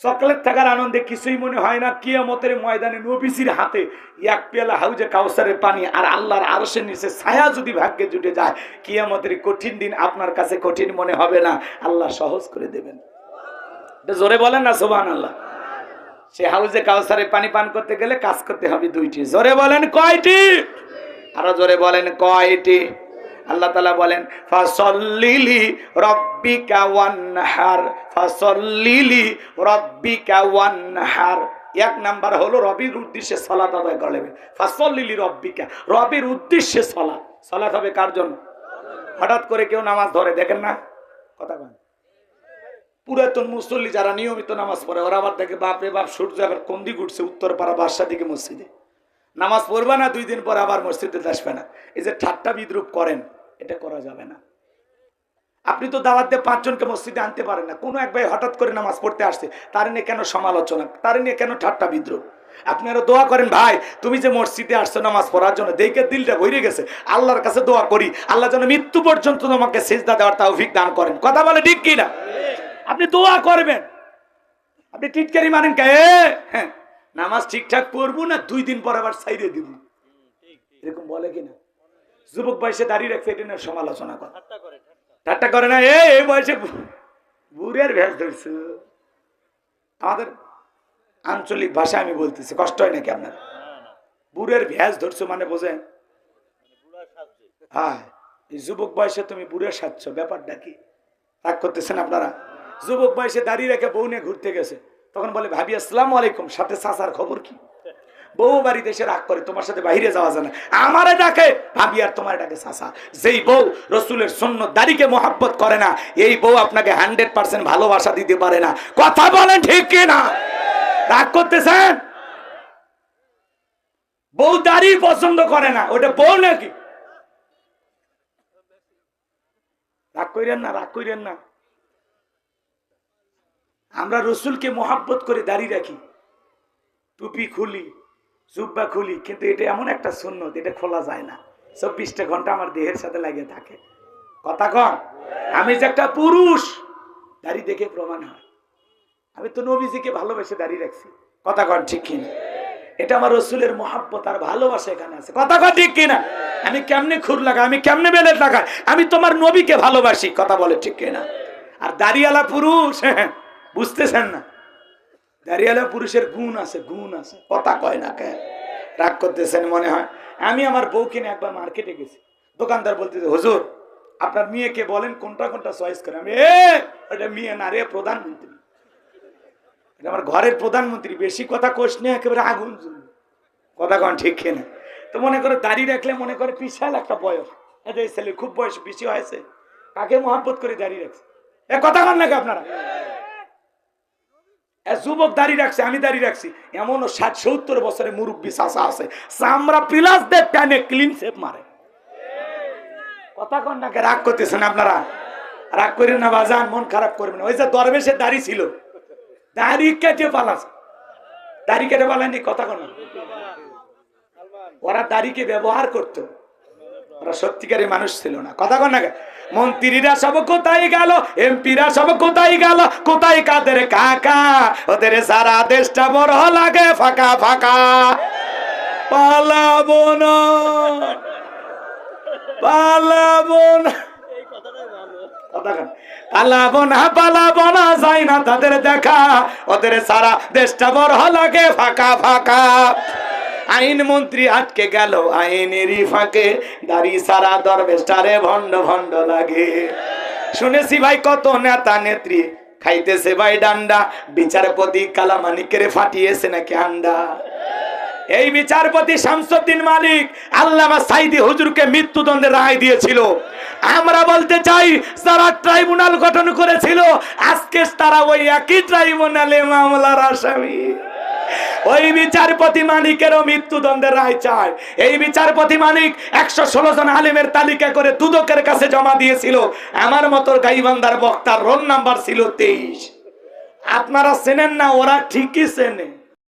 চকলেট থাকার আনন্দে কিছুই মনে হয় না, কিয়ামতের ময়দানে নবীজির হাতে এক পেয়ালা হাউজে কাউসারের পানি আর আল্লাহর আরশের নিচে ছায়া যদি ভাগ্যে জুটে যায়, কিয়ামতের কঠিন দিন আপনার কাছে কঠিন মনে হবে না, আল্লাহ সহজ করে দেবেন। জোরে বলেন না সুবহানাল্লাহ। সে হাউজে কাউসারের পানি পান করতে গেলে কাজ করতে হবে দুইটি। জোরে বলেন কয়টি? আরো জোরে বলেন কয়টি? আল্লাহ তাআলা বলেন, ফাসাল্লিলি রাব্বিকা ওয়ানহার, ফাসাল্লিলি রাব্বিকা ওয়ানহার। এক নাম্বার হলো রবির উদ্দেশ্যে সালাত আদায় করবে। ফাসাল্লিলি রাব্বিকা, রবির উদ্দেশ্যে সালাত। সালাত হবে কার জন্য? হঠাৎ করে কেউ নামাজ ধরে দেখেন না, কথা বলেন। পুরাতন মুসল্লি যারা নিয়মিত নামাজ পড়ে, ওরা আবার দেখে বাপরে বাপ সূর্য আবার কোন দিকে উঠছে, উত্তর পাড়া বাদশা দিকে মসজিদে নামাজ পড়বে না, 2 দিন পর আবার মসজিদে আসবে না। এই যে ঠাট্টা বিদ্রুপ করেন, এটা করা যাবে না। আপনি তো দাওয়াত দিয়ে 5 জনকে মসজিদে আনতে পারেন না। কোনো এক ভাই হঠাৎ করে নামাজ পড়তে আসছে, তার নিয়ে কেন সমালোচনা, তার নিয়ে কেন ঠাট্টা বিদ্রুপ? আপনারা দোয়া করেন, ভাই তুমি যে মসজিদে আসছো নামাজ পড়ার জন্য, দেখে দিলটা ভরে গেছে, আল্লাহর কাছে দোয়া করি আল্লাহ যেন মৃত্যু পর্যন্ত তোমাকে সিজদা দেওয়ার তৌফিক দান করেন। কথা বলে ঠিক কি না? আপনি দোয়া করবেন। আপনি টিটকারি মানেন কে? হ্যাঁ, নামাজ ঠিকঠাক পড়বো না, 2 দিন পর আবার ছাইরে দিব, এরকম বলে কিনা? যুবক বয়সে দাঁড়িয়ে রাখছে, এটা নিয়ে সমালোচনা করে, ঠাট্টা করে না। এই বয়সে বুড়ের ভেস ধরছে। আমাদের আঞ্চলিক ভাষা আমি বলতেছি, কষ্ট হয় নাকি আপনার? বুড়ের ভেস ধরছো মানে বোঝেন? হ্যাঁ, এই যুবক বয়সে তুমি বুড়ে সাজছ, ব্যাপারটা কি? রাগ করতেছেন আপনারা? যুবক বয়সে দাঁড়িয়ে রেখে বউ নিয়ে ঘুরতে গেছে, তখন বলে ভাবি আসসালামু আলাইকুম, সাথে চাচার খবর কি? বউ বাড়িতে এসে রাগ করে, তোমার সাথে বাইরে যাওয়া যায় না, আমারে ডাকে ভাবি আর তোমার ডাকে চাচা। যেই বউ রসুলের সুন্নত দাড়িকে মহাব্বত করে না, এই বউ আপনাকে 100% ভালোবাসা দিতে পারে না। কথা বলেন ঠিক কি না? রাগ করতেছেন? বউ দাড়ি পছন্দ করে না, ওটা বউ নাকি? রাগ কইরেন না, রাগ কইরেন না। আমরা রসুলকে মহাব্বত করে দাঁড়িয়ে রাখি, টুপি খুলি, জুব্বা খুলি, কিন্তু এটা এমন একটা সুন্নত, এটা খোলা যায় না। 24টা ঘন্টা আমার দেহের সাথে লাগিয়ে থাকে। কথা কন, আমি যে একটা পুরুষ, দাড়ি দেখে প্রমাণ হয়। আমি তো নবীজিকে ভালোবেসে দাঁড়িয়ে রাখছি। কথা কন ঠিক কিনা? এটা আমার রসুলের মহাব্বত আর ভালোবাসা এখানে আছে। কথা কন ঠিক কিনা? আমি কেমনে খুর লাগাই, আমি কেমনে বেলেট লাগাই, আমি তোমার নবীকে ভালোবাসি। কথা বলে ঠিক কিনা? আর দাড়িওয়ালা পুরুষ, বুঝতেছেন না, দাড়িওয়ালা পুরুষের গুণ আছে, গুণ আছে। কথা কয় না কে? রাগ করতেছেন মনে হয়। আমি আমার বউ কিনে একবার মার্কেটে গেছি, দোকানদার বলতেছে, হুজুর আপনার মেয়েকে বলেন কোনটা কোনটা চয়েস করে। আমি এটা মেয়ে না রে, প্রধানমন্ত্রী, এটা আমার ঘরের প্রধানমন্ত্রী, বেশি কথা কোষ নিয়ে একেবারে আগুন জ্বলবে। কথা কন ঠিক কিনা? তো মনে করে দাঁড়িয়ে রাখলে মনে করে বিশাল একটা বয়স, এটা এই ছেলে খুব বয়স বেশি হয়েছে, কাকে মহাব্বত করে দাঁড়িয়ে রাখছে? এ কথা কন নাকি আপনারা? যুবক দাঁড়িয়ে রাখছে, আমি দাঁড়িয়ে রাখছি, এমনও 60-70 বছরের মুরব্বী চাচা আছে, চামড়া প্লাস দিয়ে প্যানে ক্লিন শেপ মারে। কথা কন নাকি? রাগ করতেছেন আপনারা? রাগ করেন না বাজান, মন খারাপ করবেন না। ওই যে দরবেশের দাড়ি ছিল, দাড়ি কেটে পালাছে, দাড়ি কেটে পালায়নি। কথা কন, ওরা দাড়িকে ব্যবহার করতো, ওরা সত্যিকারী মানুষ ছিল না। কথা কন না? মন্ত্রীরা সব কোথায় গেল, এমপিরা সব কোথায় গেল, কোথায় কাদের কাকা, ওদের সারা দেশটা বড় লাগে ফাঁকা ফাঁকা। পালাবো না, পালাবো না, পালাবো না, পালাবো না, যাই না তাদের দেখা, ওদের সারা দেশটা বড় লাগে ফাঁকা ফাঁকা। আইন মন্ত্রী আটকে গেল আইনেরই ফাঁকে, দাড়ি সারা দরবেশটারে ভণ্ড ভণ্ড লাগে। শুনেছি ভাই কত নেতা নেত্রী খাইতেছে ভাই ডান্ডা, বিচারপতি কালামানিকের ফাটিয়েছে নাকি আন্ডা। এই বিচারপতি শামসুদ্দিন মালিক আল্লামা সাইদি হুজুরকে মৃত্যুদণ্ডের রায় দিয়েছিল। আমরা বলতে চাই, যারা ট্রাইব্যুনাল গঠন করেছিল আজকে তারা ওই একই ট্রাইব্যুনালে মামলার আসামি। ওই বিচারপতি মানিকেরও মৃত্যুদণ্ডের রায় চায়। এই বিচারপতি মানিক 116 জন আলেমের তালিকা করে দুদকের কাছে জমা দিয়েছিল। আমার মতো গাইবান্ধার বক্তার রোল নাম্বার ছিল 23। আপনারা চেনেন না, ওরা ঠিকই চেনে।